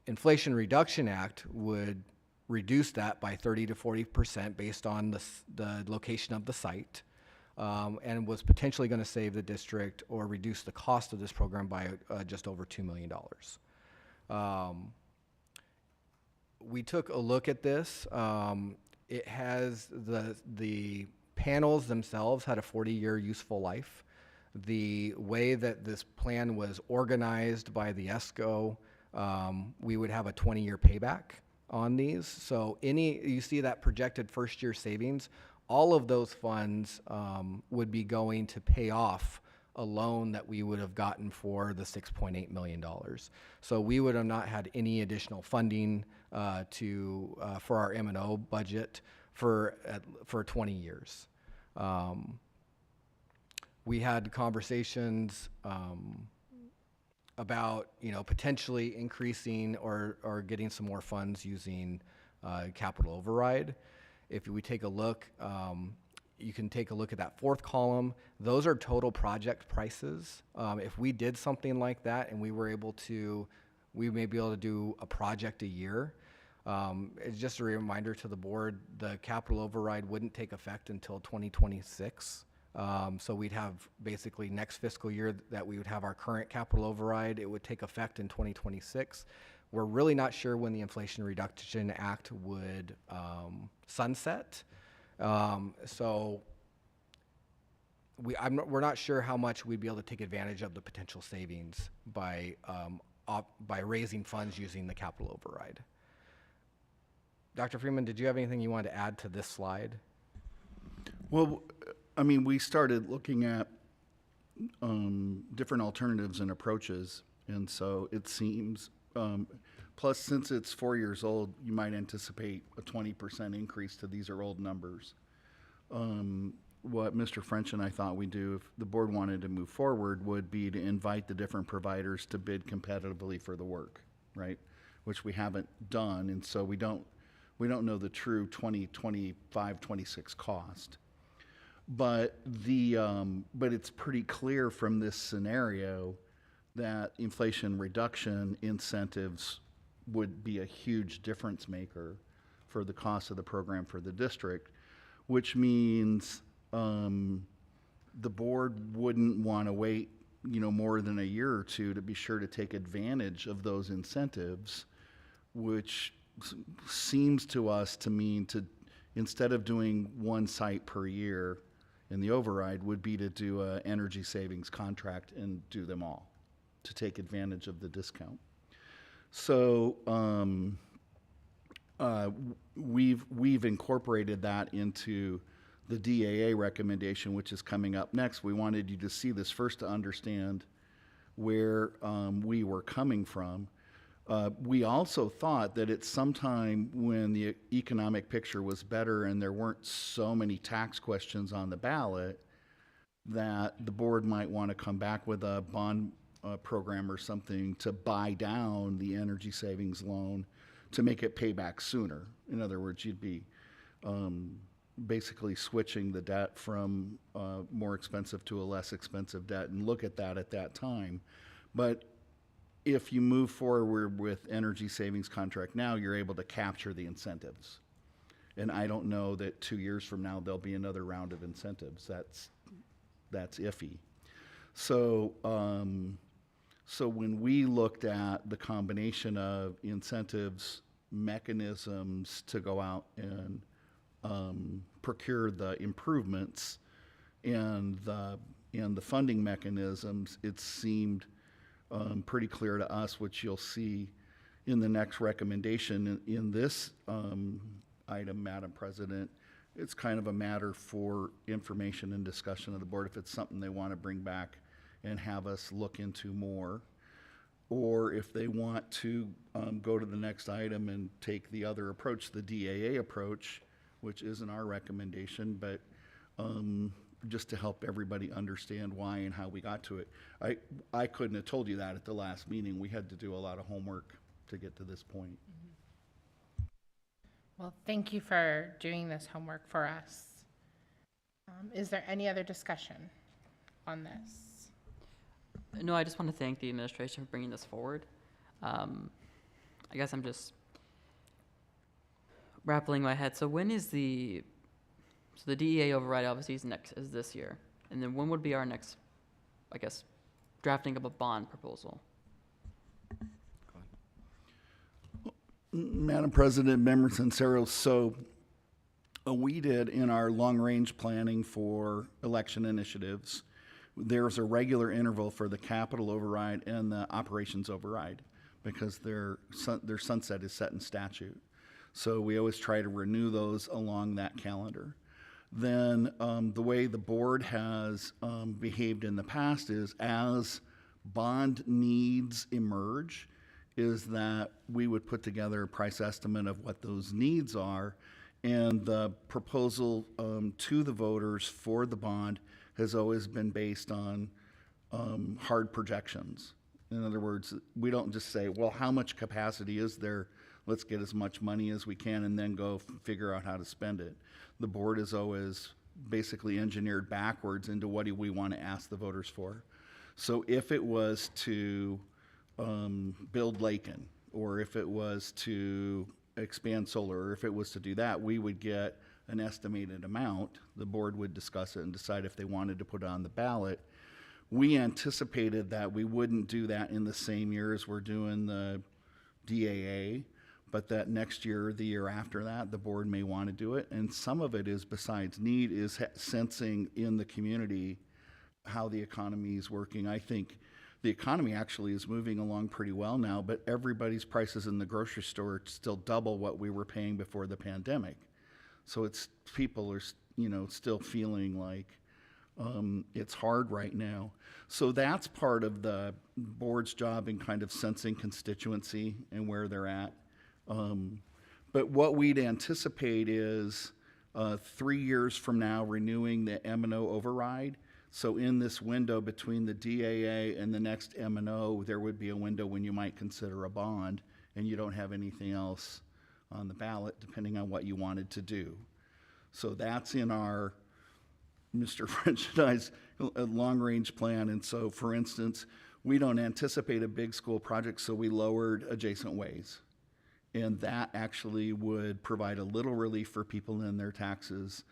Inflation Reduction Act would reduce that by 30 to 40% based on the location of the site, and was potentially going to save the district or reduce the cost of this program by just over $2 million. We took a look at this. It has the panels themselves had a 40-year useful life. The way that this plan was organized by the ESCO, we would have a 20-year payback on these. So you see that projected first year savings, all of those funds would be going to pay off a loan that we would have gotten for the $6.8 million. So we would have not had any additional funding for our M&O budget for 20 years. We had conversations about potentially increasing or getting some more funds using capital override. If we take a look, you can take a look at that fourth column. Those are total project prices. If we did something like that and we may be able to do a project a year. It's just a reminder to the board, the capital override wouldn't take effect until 2026. So we'd have basically next fiscal year that we would have our current capital override. It would take effect in 2026. We're really not sure when the Inflation Reduction Act would sunset. So we're not sure how much we'd be able to take advantage of the potential savings by raising funds using the capital override. Dr. Freeman, did you have anything you wanted to add to this slide? Well, I mean, we started looking at different alternatives and approaches, and so it seems, plus since it's 4 years old, you might anticipate a 20% increase to these are old numbers. What Mr. French and I thought we'd do if the board wanted to move forward would be to invite the different providers to bid competitively for the work, right? Which we haven't done, and so we don't know the true 2025, 26 cost. But it's pretty clear from this scenario that inflation reduction incentives would be a huge difference maker for the cost of the program for the district, which means the board wouldn't want to wait, more than a year or two to be sure to take advantage of those incentives, which seems to us to mean instead of doing one site per year in the override, would be to do an energy savings contract and do them all to take advantage of the discount. So we've incorporated that into the DAA recommendation, which is coming up next. We wanted you to see this first to understand where we were coming from. We also thought that at some time when the economic picture was better and there weren't so many tax questions on the ballot, that the board might want to come back with a bond program or something to buy down the energy savings loan to make it pay back sooner. In other words, you'd be basically switching the debt from more expensive to a less expensive debt and look at that time. But if you move forward with energy savings contract now, you're able to capture the incentives. And I don't know that 2 years from now, there'll be another round of incentives. That's iffy. So, so when we looked at the combination of incentives, mechanisms to go out and procure the improvements and the funding mechanisms, it seemed pretty clear to us, which you'll see in the next recommendation. In this item, Madam President, it's kind of a matter for information and discussion of the board if it's something they want to bring back and have us look into more, or if they want to go to the next item and take the other approach, the DAA approach, which isn't our recommendation, but just to help everybody understand why and how we got to it. I couldn't have told you that at the last meeting. We had to do a lot of homework to get to this point. Well, thank you for doing this homework for us. Is there any other discussion on this? No, I just want to thank the administration for bringing this forward. I guess I'm just rattling my head. So when is the DEA override obviously is this year, and then when would be our next, I guess, drafting of a bond proposal? Madam President, members and Sarah, so we did in our long-range planning for election initiatives, there's a regular interval for the capital override and the operations override because their sunset is set in statute. So we always try to renew those along that calendar. Then the way the board has behaved in the past is as bond needs emerge, is that we would put together a price estimate of what those needs are, and the proposal to the voters for the bond has always been based on hard projections. In other words, we don't just say, well, how much capacity is there? Let's get as much money as we can and then go figure out how to spend it. The board is always basically engineered backwards into what do we want to ask the voters for. So if it was to build Lakin, or if it was to expand solar, or if it was to do that, we would get an estimated amount. The board would discuss it and decide if they wanted to put it on the ballot. We anticipated that we wouldn't do that in the same year as we're doing the DAA, but that next year, the year after that, the board may want to do it. And some of it is, besides need, is sensing in the community how the economy is working. I think the economy actually is moving along pretty well now, but everybody's prices in the grocery store are still double what we were paying before the pandemic. So it's, people are, still feeling like it's hard right now. So that's part of the board's job in kind of sensing constituency and where they're at. But what we'd anticipate is 3 years from now renewing the M&O override. So in this window between the DAA and the next M&O, there would be a window when you might consider a bond, and you don't have anything else on the ballot, depending on what you wanted to do. So that's in our, Mr. French and I's long-range plan. And so, for instance, we don't anticipate a big school project, so we lowered adjacent ways. And that actually would provide a little relief for people in their taxes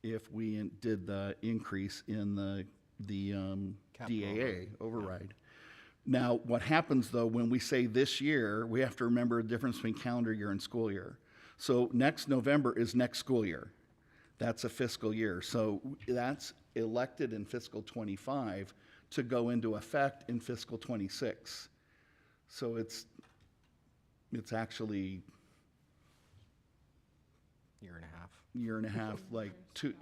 if we did the increase in the DAA override. Now, what happens though, when we say this year, we have to remember the difference between calendar year and school year. So next November is next school year. That's a fiscal year. So that's elected in fiscal 25 to go into effect in fiscal 26. So it's actually year and a half, like two,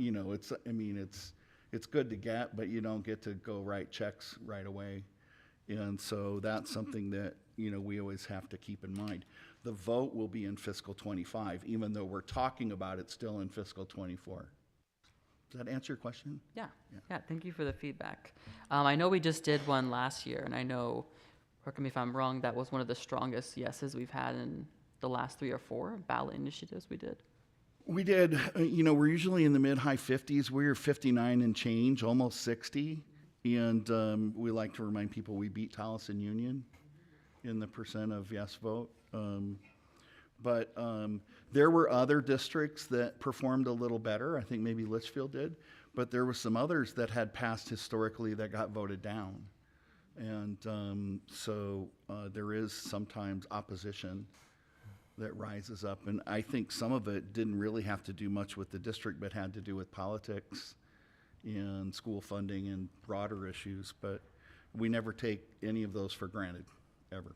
it's good to get, but you don't get to go write checks right away. And so that's something that, we always have to keep in mind. The vote will be in fiscal 25, even though we're talking about it still in fiscal 24. Does that answer your question? Yeah. Thank you for the feedback. I know we just did one last year, and I know, correct me if I'm wrong, that was one of the strongest yeses we've had in the last 3 or 4 ballot initiatives we did. We did, we're usually in the mid-high 50s. We're 59 and change, almost 60. And we like to remind people we beat Towson Union. in the percent of yes vote. But there were other districts that performed a little better. I think maybe Litchfield did. But there were some others that had passed historically that got voted down. And so there is sometimes opposition that rises up. And I think some of it didn't really have to do much with the district, but had to do with politics and school funding and broader issues. But we never take any of those for granted, ever.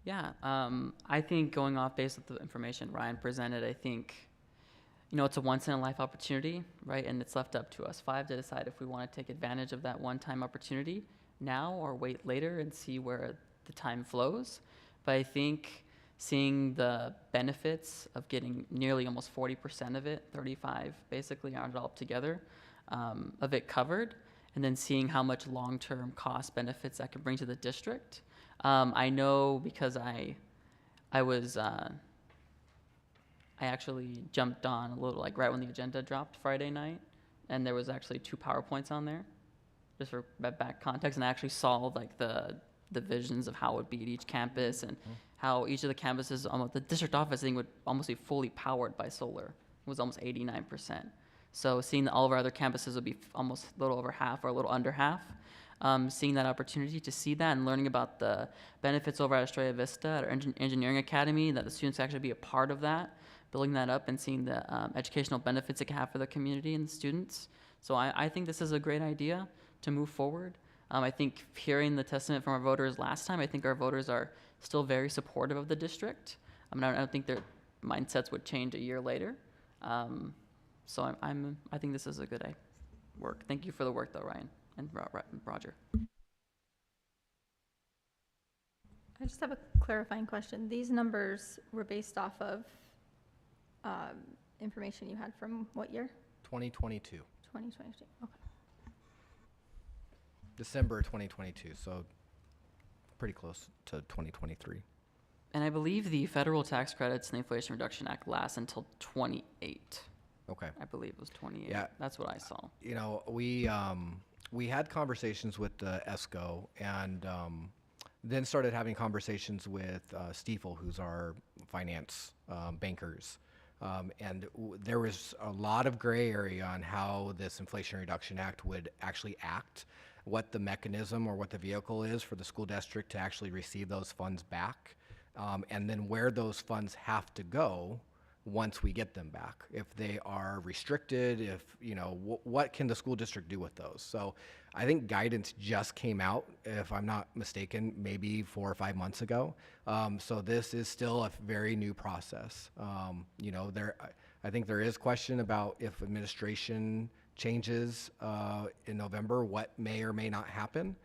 Yeah, I think going off based with the information Ryan presented, I think, you know, it's a once-in-a-life opportunity, right? And it's left up to us five to decide if we want to take advantage of that one-time opportunity now or wait later and see where the time flows. But I think seeing the benefits of getting nearly almost 40% of it, 35 basically, added all up together, of it covered, and then seeing how much long-term cost benefits that could bring to the district. I know because I actually jumped on a little, like right when the agenda dropped Friday night, and there was actually 2 PowerPoints on there, just for back context, and I actually saw like the visions of how it would be at each campus and how each of the campuses, the district office thing would almost be fully powered by solar. It was almost 89%. So seeing that all of our other campuses would be almost a little over half or a little under half, seeing that opportunity to see that and learning about the benefits over at Estrella Vista at our engineering academy, that the students actually be a part of that, building that up and seeing the educational benefits it can have for the community and the students. So I think this is a great idea to move forward. I think hearing the testament from our voters last time, I think our voters are still very supportive of the district. I mean, I don't think their mindsets would change a year later. So I think this is a good work. Thank you for the work though, Ryan and Roger. I just have a clarifying question. These numbers were based off of information you had from what year? 2022, 2022. Okay. December 2022, so pretty close to 2023. And I believe the federal tax credits and the Inflation Reduction Act lasts until 28. Okay. I believe it was 28. Yeah. That's what I saw. You know, we had conversations with the ESCO and then started having conversations with Stiefel, who's our finance bankers. And there was a lot of gray area on how this Inflation Reduction Act would actually act, what the mechanism or what the vehicle is for the school district to actually receive those funds back, and then where those funds have to go once we get them back. If they are restricted, if, you know, what can the school district do with those? So I think guidance just came out, if I'm not mistaken, maybe 4 or 5 months ago. So this is still a very new process. You know, I think there is question about if administration changes in November, what may or may not happen.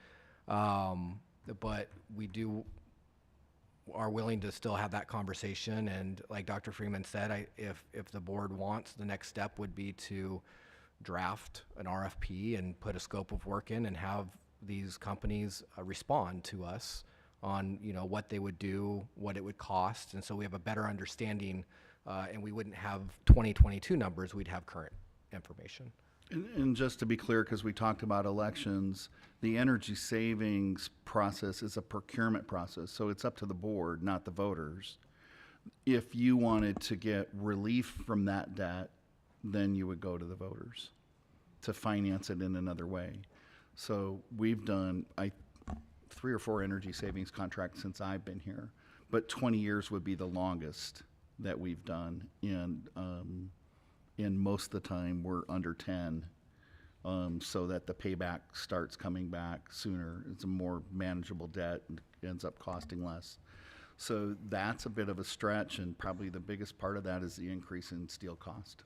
But we are willing to still have that conversation, and like Dr. Freeman said, if the board wants, the next step would be to draft an RFP and put a scope of work in and have these companies respond to us on, you know, what they would do, what it would cost, and so we have a better understanding, and we wouldn't have 2022 numbers, we'd have current information. And just to be clear, because we talked about elections, the energy savings process is a procurement process, so it's up to the board, not the voters. If you wanted to get relief from that debt, then you would go to the voters to finance it in another way. So we've done 3 or 4 energy savings contracts since I've been here, but 20 years would be the longest that we've done, and most of the time we're under 10, so that the payback starts coming back sooner. It's a more manageable debt and ends up costing less. So that's a bit of a stretch, and probably the biggest part of that is the increase in steel cost.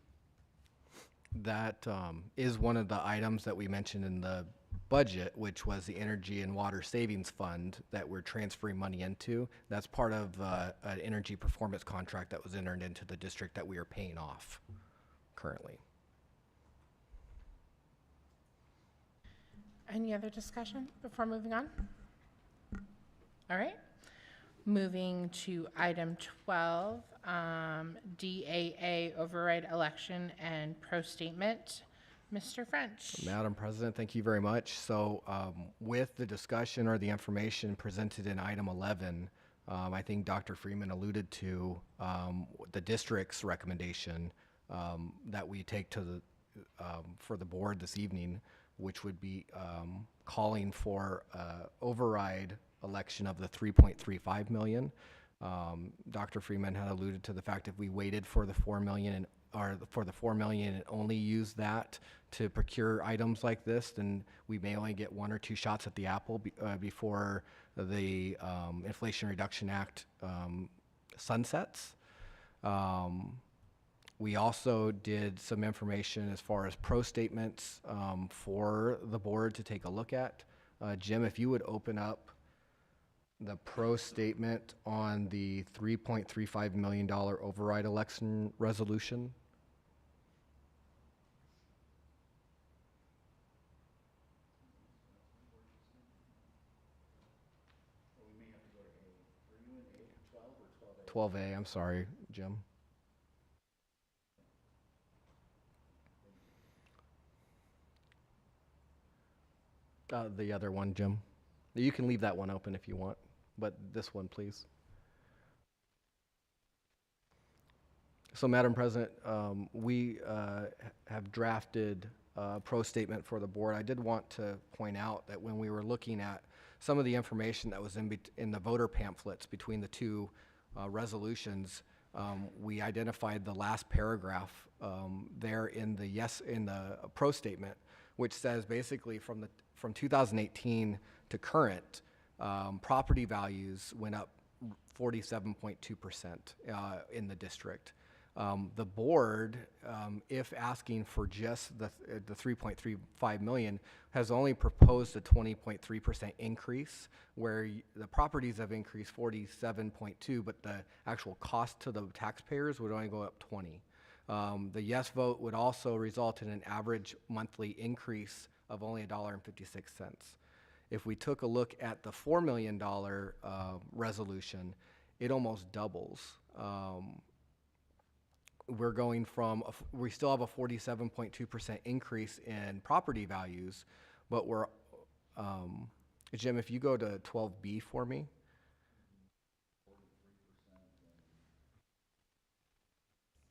That is one of the items that we mentioned in the budget, which was the Energy and Water Savings Fund that we're transferring money into. That's part of an energy performance contract that was entered into the district that we are paying off currently. Any other discussion before moving on? All right. Moving to item 12, DAA override election and pro statement. Mr. French. Madam President, thank you very much. So with the discussion or the information presented in item 11, I think Dr. Freeman alluded to the district's recommendation that we take to the for the board this evening, which would be calling for override election of the 3.35 million. Dr. Freeman had alluded to the fact if we waited for the 4 million and only use that to procure items like this, then we may only get 1 or 2 shots at the apple before the Inflation Reduction Act sunsets. We also did some information as far as pro statements for the board to take a look at. Jim, if you would open up the pro statement on the $3.35 million override election resolution. We may have to go to A. Are you in A, 12 or 12A? 12A, I'm sorry, Jim. The other one, Jim. You can leave that one open if you want, but this one, please. So, Madam President, we have drafted a pro statement for the board. I did want to point out that when we were looking at some of the information that was in the voter pamphlets between the two resolutions, we identified the last paragraph there in the pro statement, which says basically from 2018 to current, property values went up 47.2% in the district. The board, if asking for just the 3.35 million, has only proposed a 20.3% increase, where the properties have increased 47.2, but the actual cost to the taxpayers would only go up 20. The yes vote would also result in an average monthly increase of only $1.56. If we took a look at the $4 million resolution, it almost doubles. We're going from, we still have a 47.2% increase in property values, but we're, Jim, if you go to 12B for me.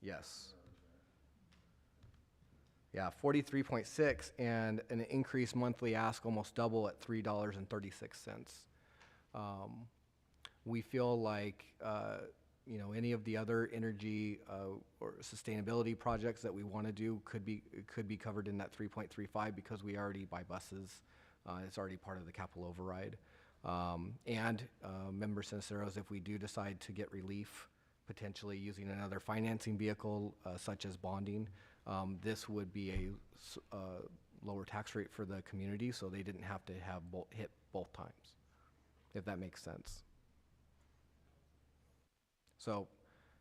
Yes. Yeah, 43.6, and an increased monthly ask almost double at $3.36. We feel like, any of the other energy or sustainability projects that we want to do could be covered in that 3.35 because we already buy buses. It's already part of the capital override. Member Sinisteros, if we do decide to get relief, potentially using another financing vehicle such as bonding, this would be a lower tax rate for the community, so they didn't have to have hit both times, if that makes sense. So,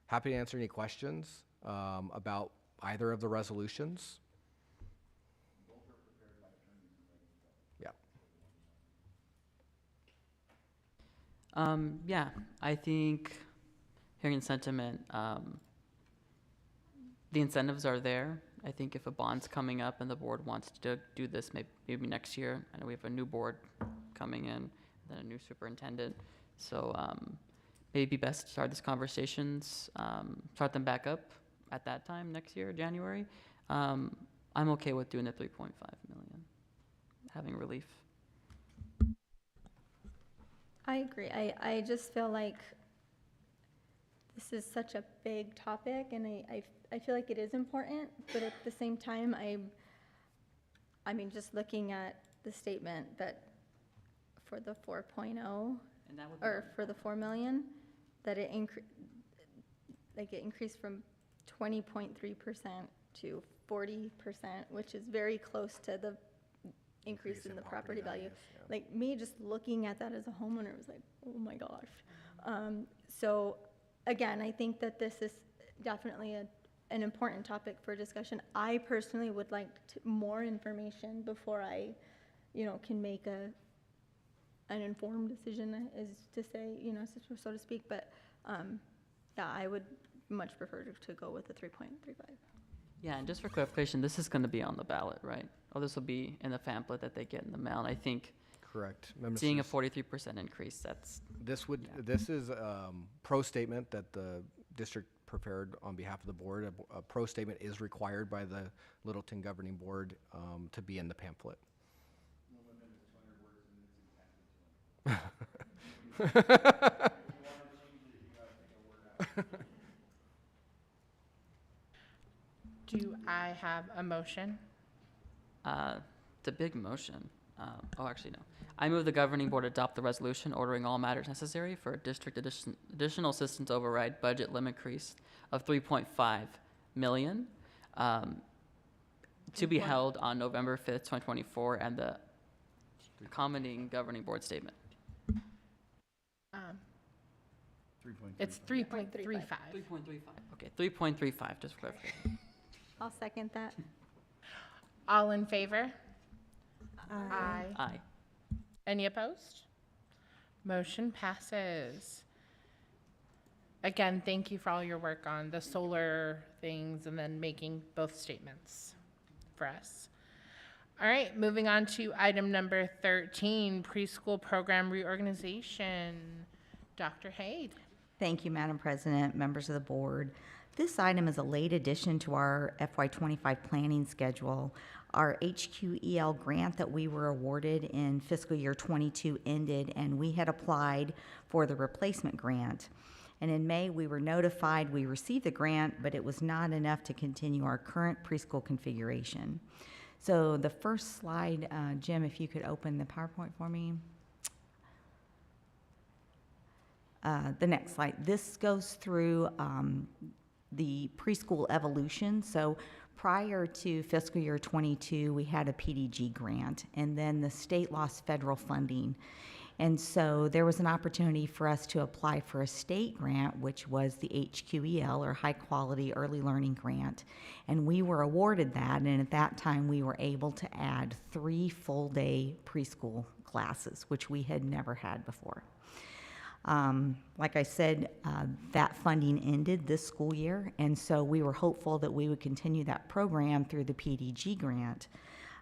happy to answer any questions about either of the resolutions. Yeah. Yeah, I think hearing sentiment, the incentives are there. I think if a bond's coming up and the board wants to do this maybe next year, I know we have a new board coming in, then a new superintendent. So maybe best to start these conversations, start them back up at that time next year, January. I'm okay with doing the 3.5 million, having relief. I agree. I just feel like this is such a big topic, and I feel like it is important, but at the same time, I mean, just looking at the statement that for the 4.0, or for the 4 million, that it increased from 20.3% to 40%, which is very close to the increase in the property value. Yeah. Like, me just looking at that as a homeowner was like, oh my gosh. So again, I think that this is definitely an important topic for discussion. I personally would like more information before I, can make an informed decision, as to say, so to speak. But yeah, I would much prefer to go with the 3.35. Yeah, and just for clarification, this is going to be on the ballot, right? Or this will be in the pamphlet that they get in the mail. And I think Correct. seeing a Members, 43% increase, that's, this is pro statement that the district prepared on behalf of the board. A pro statement is required by the Littleton Governing Board to be in the pamphlet. Do I have a motion? it's a big motion. Oh, actually, no. I move the governing board adopt the resolution ordering all matters necessary for a district additional assistance override budget limit increase of 3.5 million to be held on November 5th, 2024, and the accompanying governing board statement. It's 3.35. 3.35. Okay, 3.35, just for clarification. I'll second that. All in favor? Aye. Aye. Any opposed? Motion passes. Again, thank you for all your work on the solar things and then making both statements for us. All right, moving on to item number 13, preschool program reorganization. Dr. Haid. Thank you, Madam President, members of the board. This item is a late addition to our FY25 planning schedule. Our HQEL grant that we were awarded in fiscal year 22 ended, and we had applied for the replacement grant. And in May, we were notified we received the grant, but it was not enough to continue our current preschool configuration. So the first slide, Jim, if you could open the PowerPoint for me. The next slide. This goes through the preschool evolution. So prior to fiscal year 22, we had a PDG grant, and then the state lost federal funding. And so there was an opportunity for us to apply for a state grant, which was the HQEL, or High Quality Early Learning Grant. And we were awarded that, and at that time we were able to add 3 full-day preschool classes, which we had never had before. Like I said, that funding ended this school year, and so we were hopeful that we would continue that program through the PDG grant.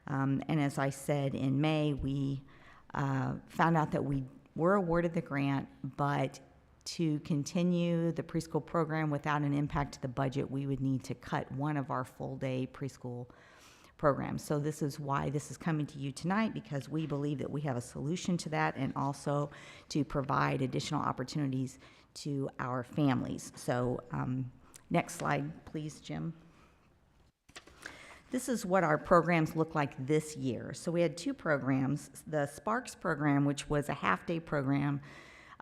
And as I said, in May, we found out that we were awarded the grant, but to continue the preschool program without an impact to the budget, we would need to cut one of our full-day preschool programs. So this is why this is coming to you tonight, because we believe that we have a solution to that, and also to provide additional opportunities to our families. So next slide, please, Jim. This is what our programs look like this year. So we had 2 programs. The Sparks program, which was a half-day program,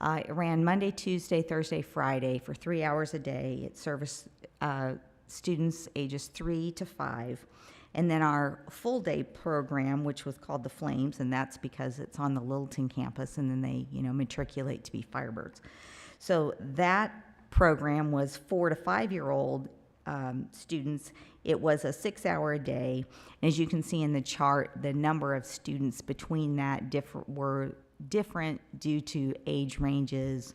it ran Monday, Tuesday, Thursday, Friday for 3 hours a day. It serviced students ages 3 to 5. And then our full-day program, which was called the Flames, and that's because it's on the Littleton campus, and then they, matriculate to be Firebirds. So that program was 4 to 5-year-old students. It was a 6-hour-a-day. And as you can see in the chart, the number of students between that were different due to age ranges.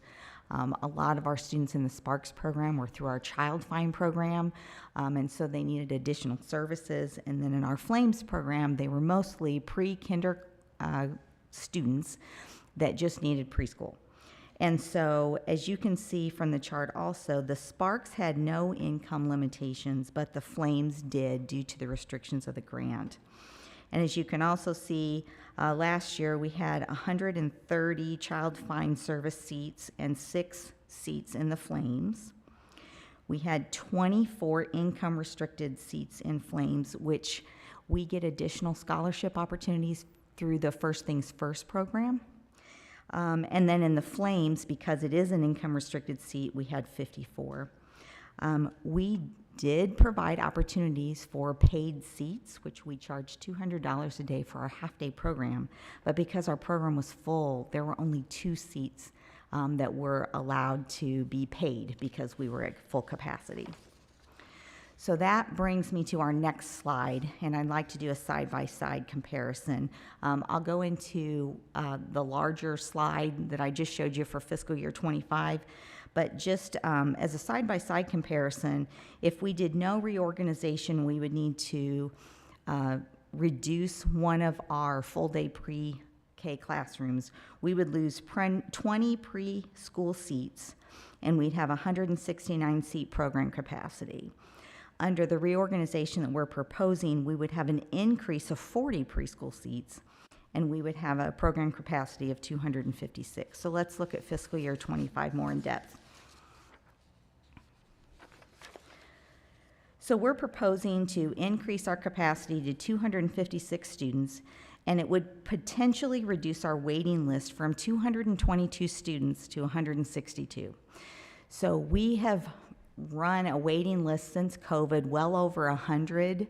A lot of our students in the Sparks program were through our Child Find program, and so they needed additional services. And then in our Flames program, they were mostly pre-kinder students that just needed preschool. And so, as you can see from the chart also, the Sparks had no income limitations, but the Flames did due to the restrictions of the grant. And as you can also see, last year we had 130 Child Find Service seats and 6 seats in the Flames. We had 24 income restricted seats in Flames, which we get additional scholarship opportunities through the First Things First program. And then in the Flames, because it is an income restricted seat, we had 54. We did provide opportunities for paid seats, which we charged $200 a day for our half-day program. But because our program was full, there were only 2 seats that were allowed to be paid because we were at full capacity. So that brings me to our next slide, and I'd like to do a side-by-side comparison. I'll go into the larger slide that I just showed you for fiscal year 25, But just as a side-by-side comparison, if we did no reorganization, we would need to reduce one of our full-day pre-K classrooms. We would lose 20 preschool seats, and we'd have 169 seat program capacity. Under the reorganization that we're proposing, we would have an increase of 40 preschool seats, and we would have a program capacity of 256. So let's look at fiscal year 25 more in depth. So we're proposing to increase our capacity to 256 students, and it would potentially reduce our waiting list from 222 students to 162. So we have run a waiting list since COVID, well over 100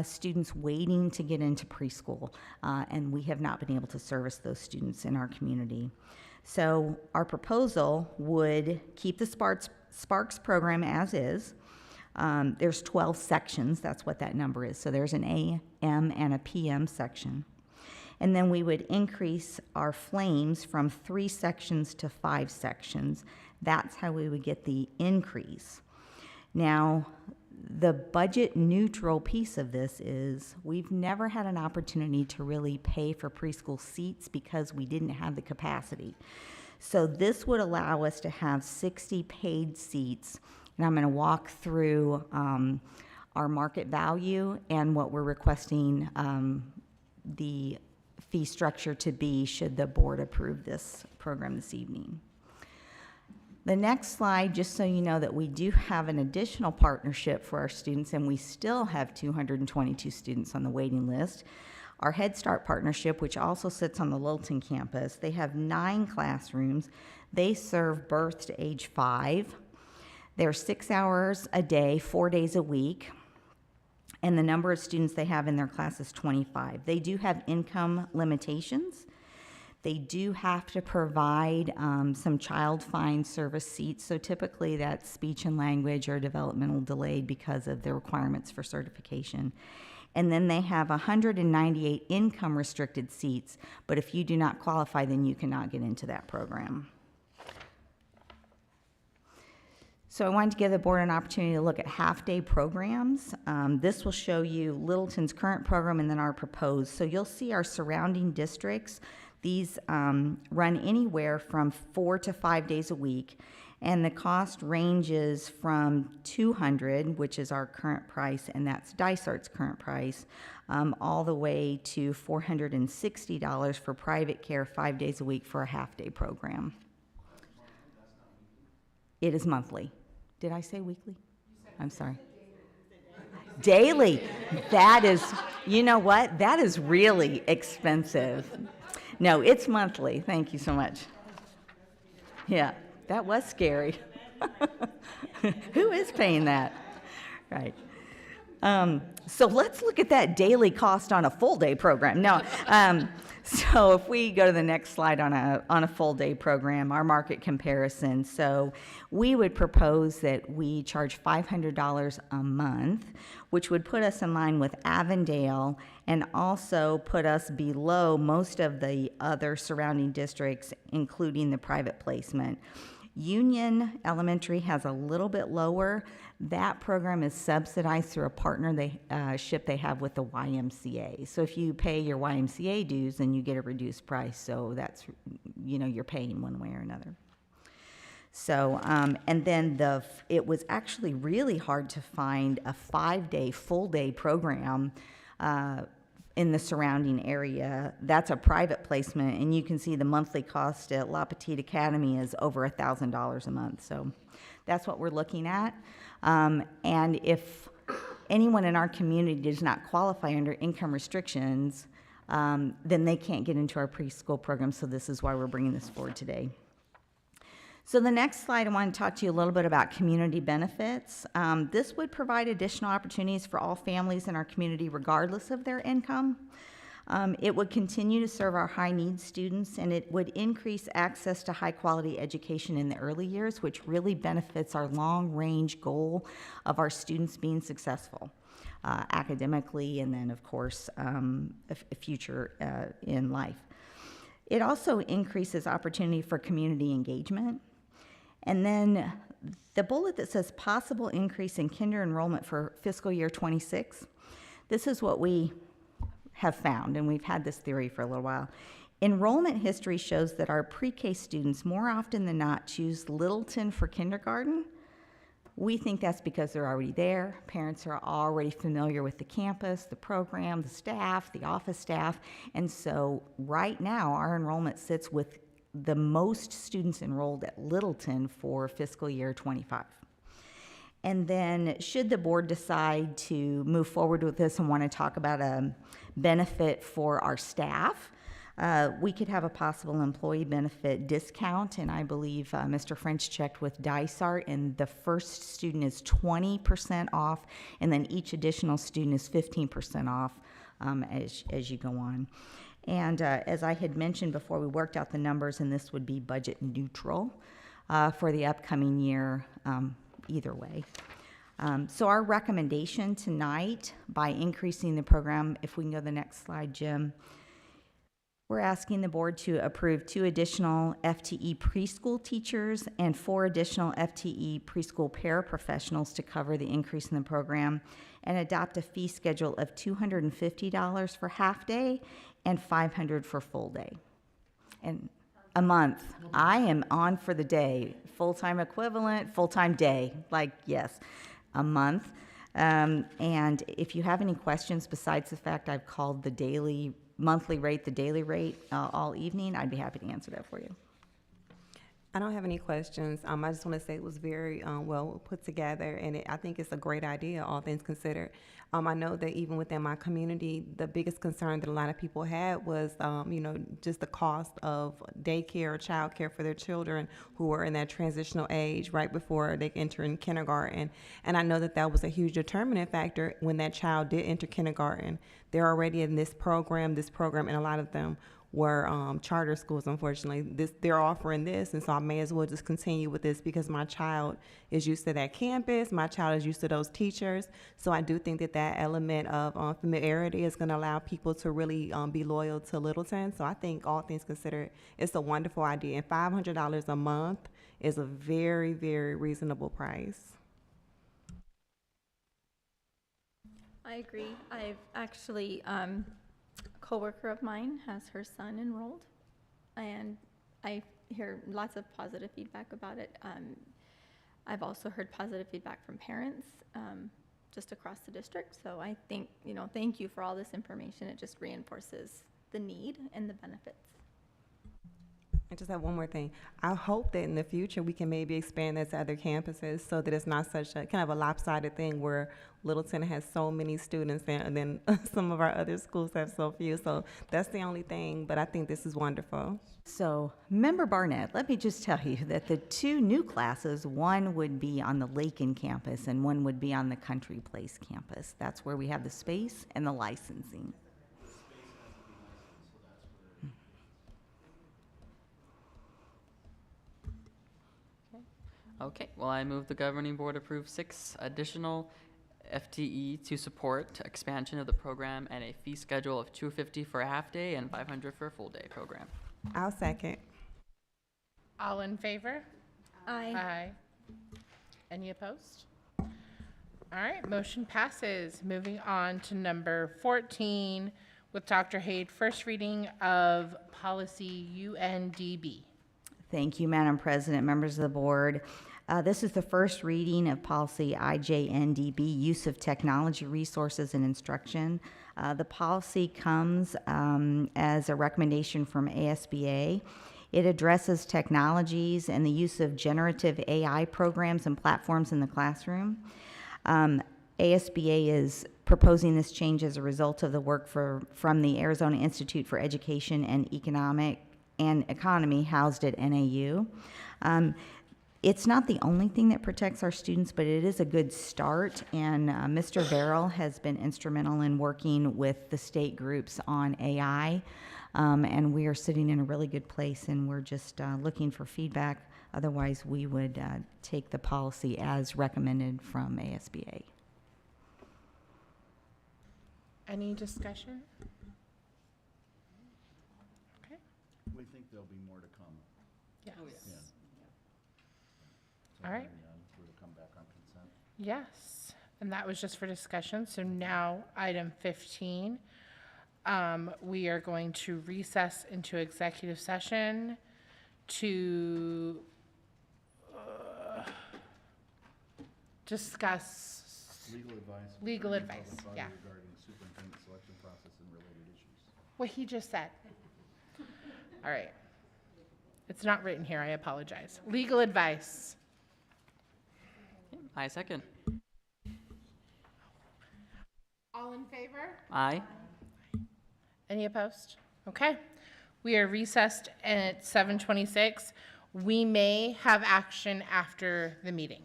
students waiting to get into preschool, and we have not been able to service those students in our community. So our proposal would keep the Sparks program as is. There's 12 sections, that's what that number is. So there's an AM and a PM section. And then we would increase our Flames from 3 sections to 5 sections. That's how we would get the increase. Now, the budget neutral piece of this is we've never had an opportunity to really pay for preschool seats because we didn't have the capacity. So this would allow us to have 60 paid seats, and I'm going to walk through our market value and what we're requesting the fee structure to be should the board approve this program this evening. The next slide, just so you know that we do have an additional partnership for our students, and we still have 222 students on the waiting list. Our Head Start partnership, which also sits on the Littleton campus, they have 9 classrooms. They serve birth to age 5. They're 6 hours a day, 4 days a week, and the number of students they have in their class is 25. They do have income limitations. They do have to provide some child find service seats, so typically that's speech and language or developmental delayed because of the requirements for certification. And then they have 198 income restricted seats, but if you do not qualify, then you cannot get into that program. So I wanted to give the board an opportunity to look at half-day programs. This will show you Littleton's current program and then our proposed. So you'll see our surrounding districts. These run anywhere from 4 to 5 days a week, and the cost ranges from $200, which is our current price, and that's Dysart's current price, all the way to $460 for private care 5 days a week for a half-day program. It is monthly. Did I say weekly? I'm sorry. Daily. That is, you know what? That is really expensive. No, it's monthly. Thank you so much. Yeah, that was scary. Who is paying that? Right. So let's look at that daily cost on a full day program. No, so if we go to the next slide on a full day program, our market comparison. So we would propose that we charge $500 a month, which would put us in line with Avondale and also put us below most of the other surrounding districts, including the private placement. Union Elementary has a little bit lower. That program is subsidized through a partnership they have with the YMCA. So if you pay your YMCA dues, then you get a reduced price. So that's, you know, you're paying one way or another. So, and then it was actually really hard to find a 5-day, full-day program in the surrounding area. That's a private placement, and you can see the monthly cost at La Petite Academy is over $1,000 a month. So that's what we're looking at. And if anyone in our community does not qualify under income restrictions, then they can't get into our preschool program. So this is why we're bringing this forward today. So the next slide, I want to talk to you a little bit about community benefits. This would provide additional opportunities for all families in our community regardless of their income. It would continue to serve our high-needs students, and it would increase access to high-quality education in the early years, which really benefits our long-range goal of our students being successful academically and then, of course, a future in life. It also increases opportunity for community engagement. And then the bullet that says possible increase in kinder enrollment for fiscal year 26, this is what we have found, and we've had this theory for a little while. Enrollment history shows that our pre-K students more often than not choose Littleton for kindergarten. We think that's because they're already there. Parents are already familiar with the campus, the program, the staff, the office staff. And so right now, our enrollment sits with the most students enrolled at Littleton for fiscal year 25. And then should the board decide to move forward with this and want to talk about a benefit for our staff, we could have a possible employee benefit discount, and I believe Mr. French checked with Dysart, and the first student is 20% off, and then each additional student is 15% off as you go on. And as I had mentioned before, we worked out the numbers, and this would be budget neutral for the upcoming year either way. So our recommendation tonight, by increasing the program, if we can go to the next slide, Jim, we're asking the board to approve 2 additional FTE preschool teachers and 4 additional FTE preschool paraprofessionals to cover the increase in the program, and adopt a fee schedule of $250 for half day and $500 for full day. And a month. I am on for the day. Full-time equivalent, full-time day, like, yes, a month. And if you have any questions besides the fact I've called the monthly rate, the daily rate all evening, I'd be happy to answer that for you. I don't have any questions. I just want to say it was very well put together, and I think it's a great idea, all things considered. I know that even within my community, the biggest concern that a lot of people had was, just the cost of daycare or childcare for their children who are in that transitional age right before they enter in kindergarten. And I know that that was a huge determinant factor when that child did enter kindergarten. They're already in this program, and a lot of them were charter schools, unfortunately. They're offering this, and so I may as well just continue with this because my child is used to that campus, my child is used to those teachers. So I do think that that element of familiarity is going to allow people to really be loyal to Littleton. So I think, all things considered, it's a wonderful idea. And $500 a month is a very, very reasonable price. I agree. I've actually, coworker of mine has her son enrolled, and I hear lots of positive feedback about it. I've also heard positive feedback from parents just across the district. So I think, thank you for all this information. It just reinforces the need and the benefits. I just have one more thing. I hope that in the future we can maybe expand that to other campuses so that it's not such a kind of a lopsided thing where Littleton has so many students and then some of our other schools have so few. So that's the only thing, but I think this is wonderful. So, Member Barnett, let me just tell you that the 2 new classes, one would be on the Lakin campus and one would be on the Country Place campus. That's where we have the space and the licensing. Okay, well, I move the governing board approve 6 additional FTE to support expansion of the program and a fee schedule of $250 for a half day and $500 for a full day program. I'll second. All in favor? Aye. Aye. Any opposed? All right, motion passes. Moving on to number 14 with Dr. Haid, first reading of policy UNDB. Thank you, Madam President, members of the board. This is the first reading of policy IJNDB, use of technology resources in instruction. The policy comes as a recommendation from ASBA. It addresses technologies and the use of generative AI programs and platforms in the classroom. ASBA is proposing this change as a result of the work from the Arizona Institute for Education and Economy housed at NAU. It's not the only thing that protects our students, but it is a good start, and Mr. Verrill has been instrumental in working with the state groups on AI, and we are sitting in a really good place, and we're just looking for feedback. Otherwise, we would take the policy as recommended from ASBA. Any discussion? Okay. We think there'll be more to come. Yes. Yeah. All right. Hearing none, we're to come back on consent. Yes, and that was just for discussion. So now, item 15, we are going to recess into executive session to discuss Legal advice. legal concerning advice, public body yeah. Regarding superintendent selection process and related issues. What he just said. All right. It's not written here, I apologize. Legal advice. I second. All in favor? Aye. Any opposed? Okay. We are recessed at 7:26. We may have action after the meeting.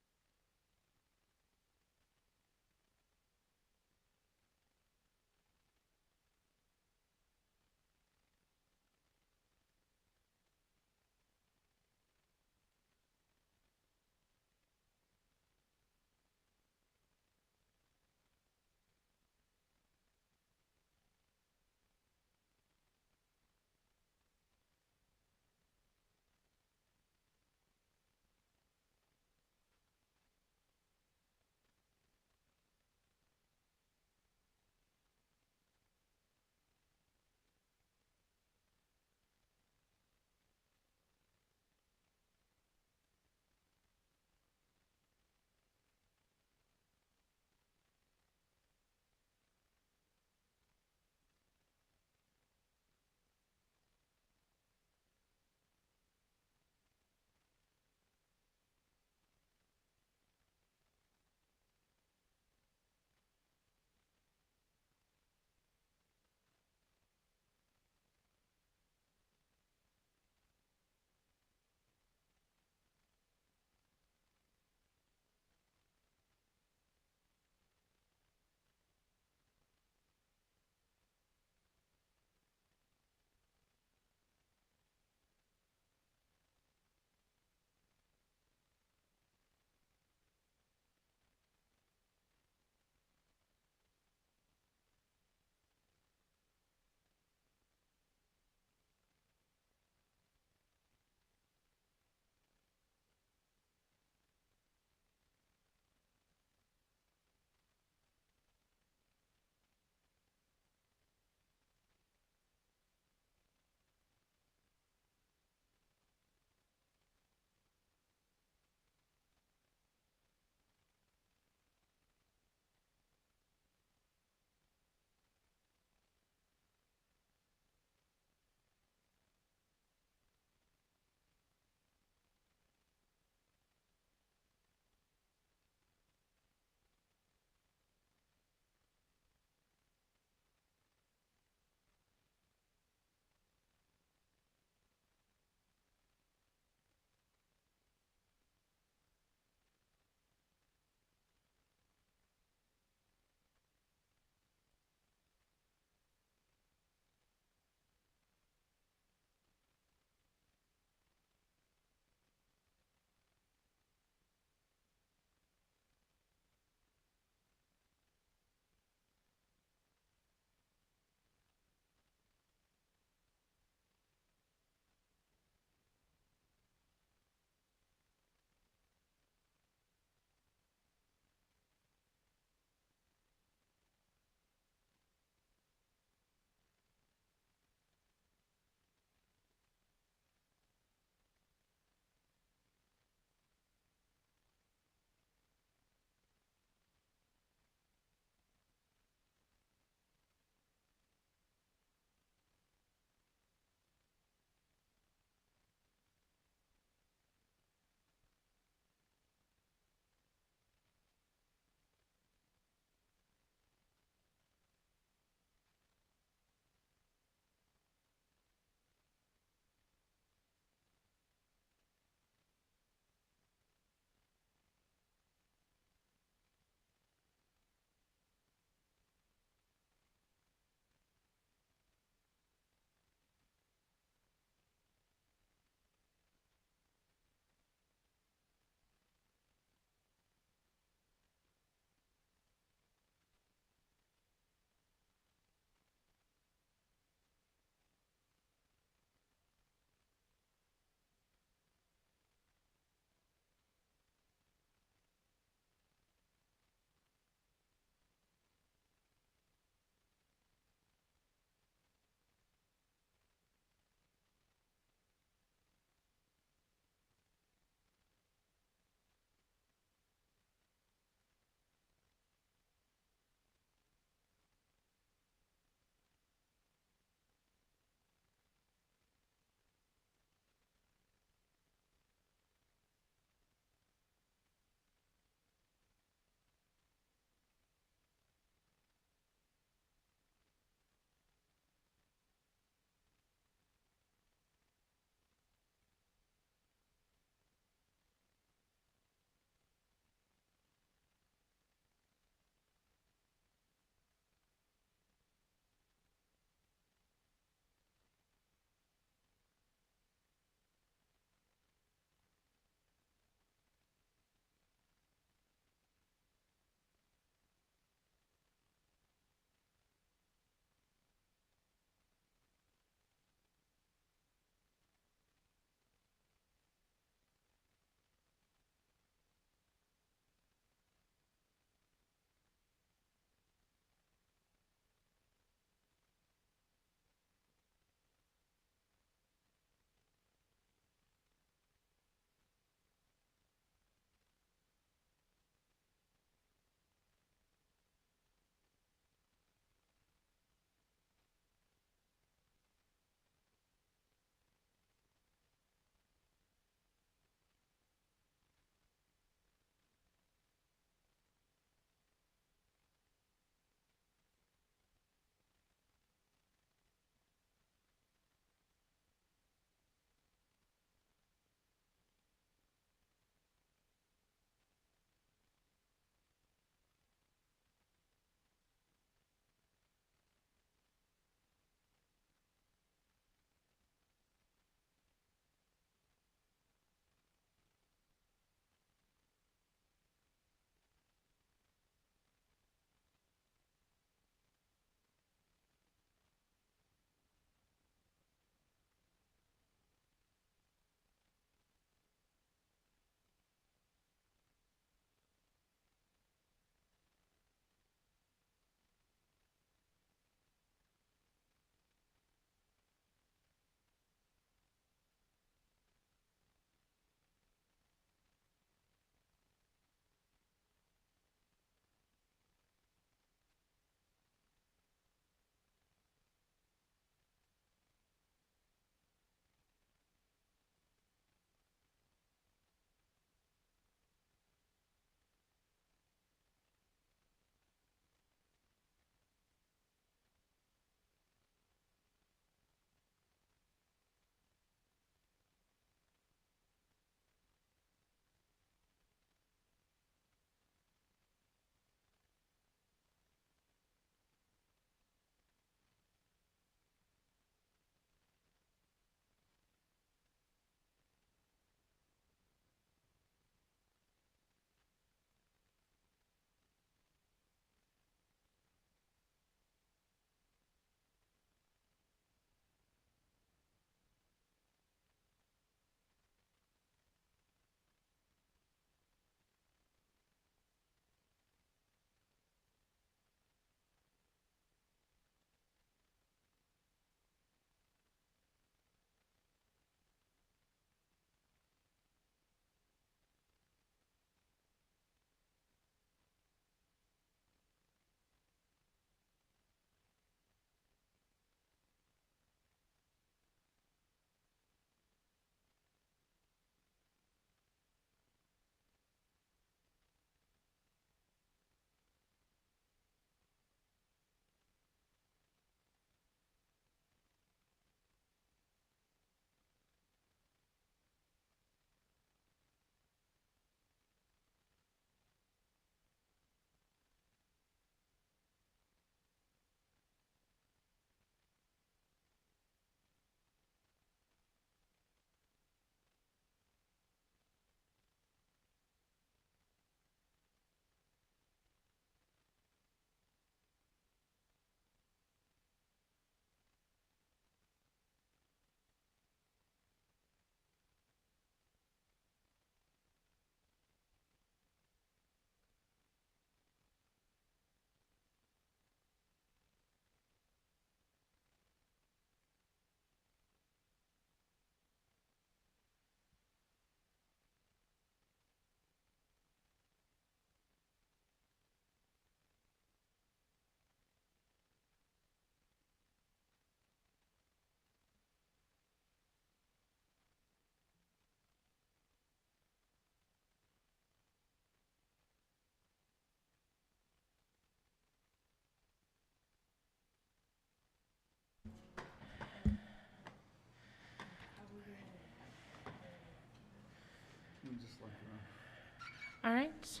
All right.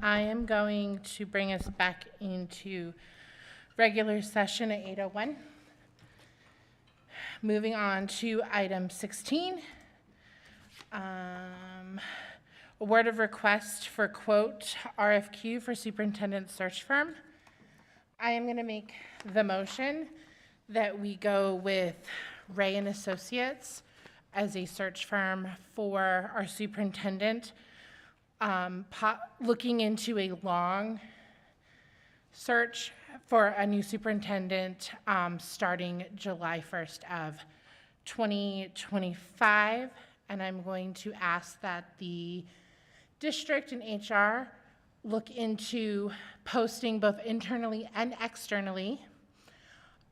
I am going to bring us back into regular session at 8:01. Moving on to item 16. Award of request for quote RFQ for superintendent search firm. I am going to make the motion that we go with Ray and Associates as a search firm for our superintendent, looking into a long search for a new superintendent starting July 1st of 2025. And I'm going to ask that the district and HR look into posting both internally and externally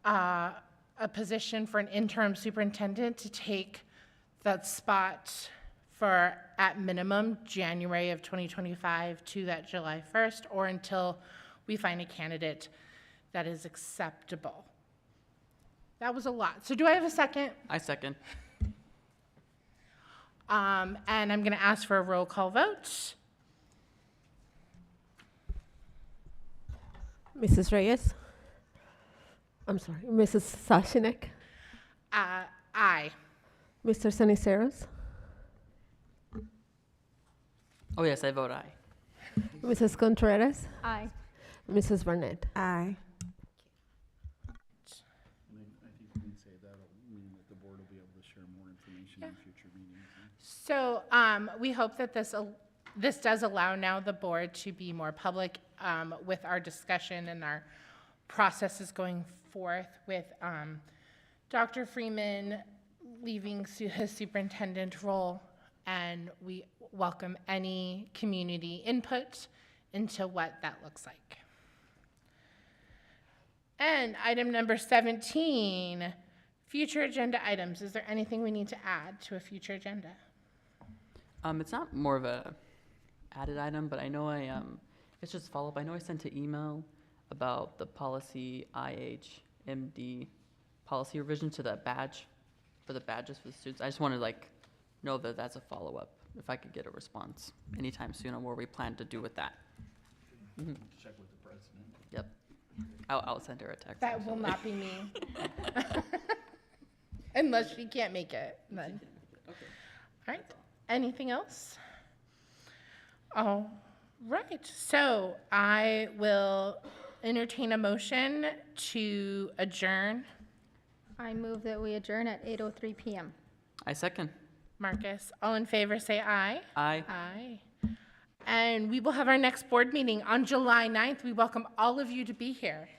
a position for an interim superintendent to take that spot for, at minimum, January of 2025 to that July 1st, or until we find a candidate that is acceptable. That was a lot. So do I have a second? I second. And I'm going to ask for a roll call vote. Mrs. Reyes? I'm sorry, Mrs. Sashinek? Aye. Mr. Ceniceros? Oh, yes, I vote aye. Mrs. Contreras? Aye. Mrs. Barnett? Aye. And I think we can say that'll mean that the board will be able to share more information in future meetings. So we hope that this does allow now the board to be more public with our discussion and our processes going forth with Dr. Freeman leaving his superintendent role, and we welcome any community input into what that looks like. And item number 17, future agenda items. Is there anything we need to add to a future agenda? It's not more of a added item, but I know it's just follow up. I know I sent an email about the policy IHMD policy revision to the badge, for the badges for the students. I just wanted to know that that's a follow up. If I could get a response anytime soon on what we plan to do with that. Mm-hmm. Check with the president. Yep. I'll send her a text. That will not be me. Unless she can't make it, then. Okay. All right. Anything else? All right. So I will entertain a motion to adjourn. I move that we adjourn at 8:03 p.m. I second. Marcus, all in favor, say aye. Aye. Aye. And we will have our next board meeting on July 9th. We welcome all of you to be here.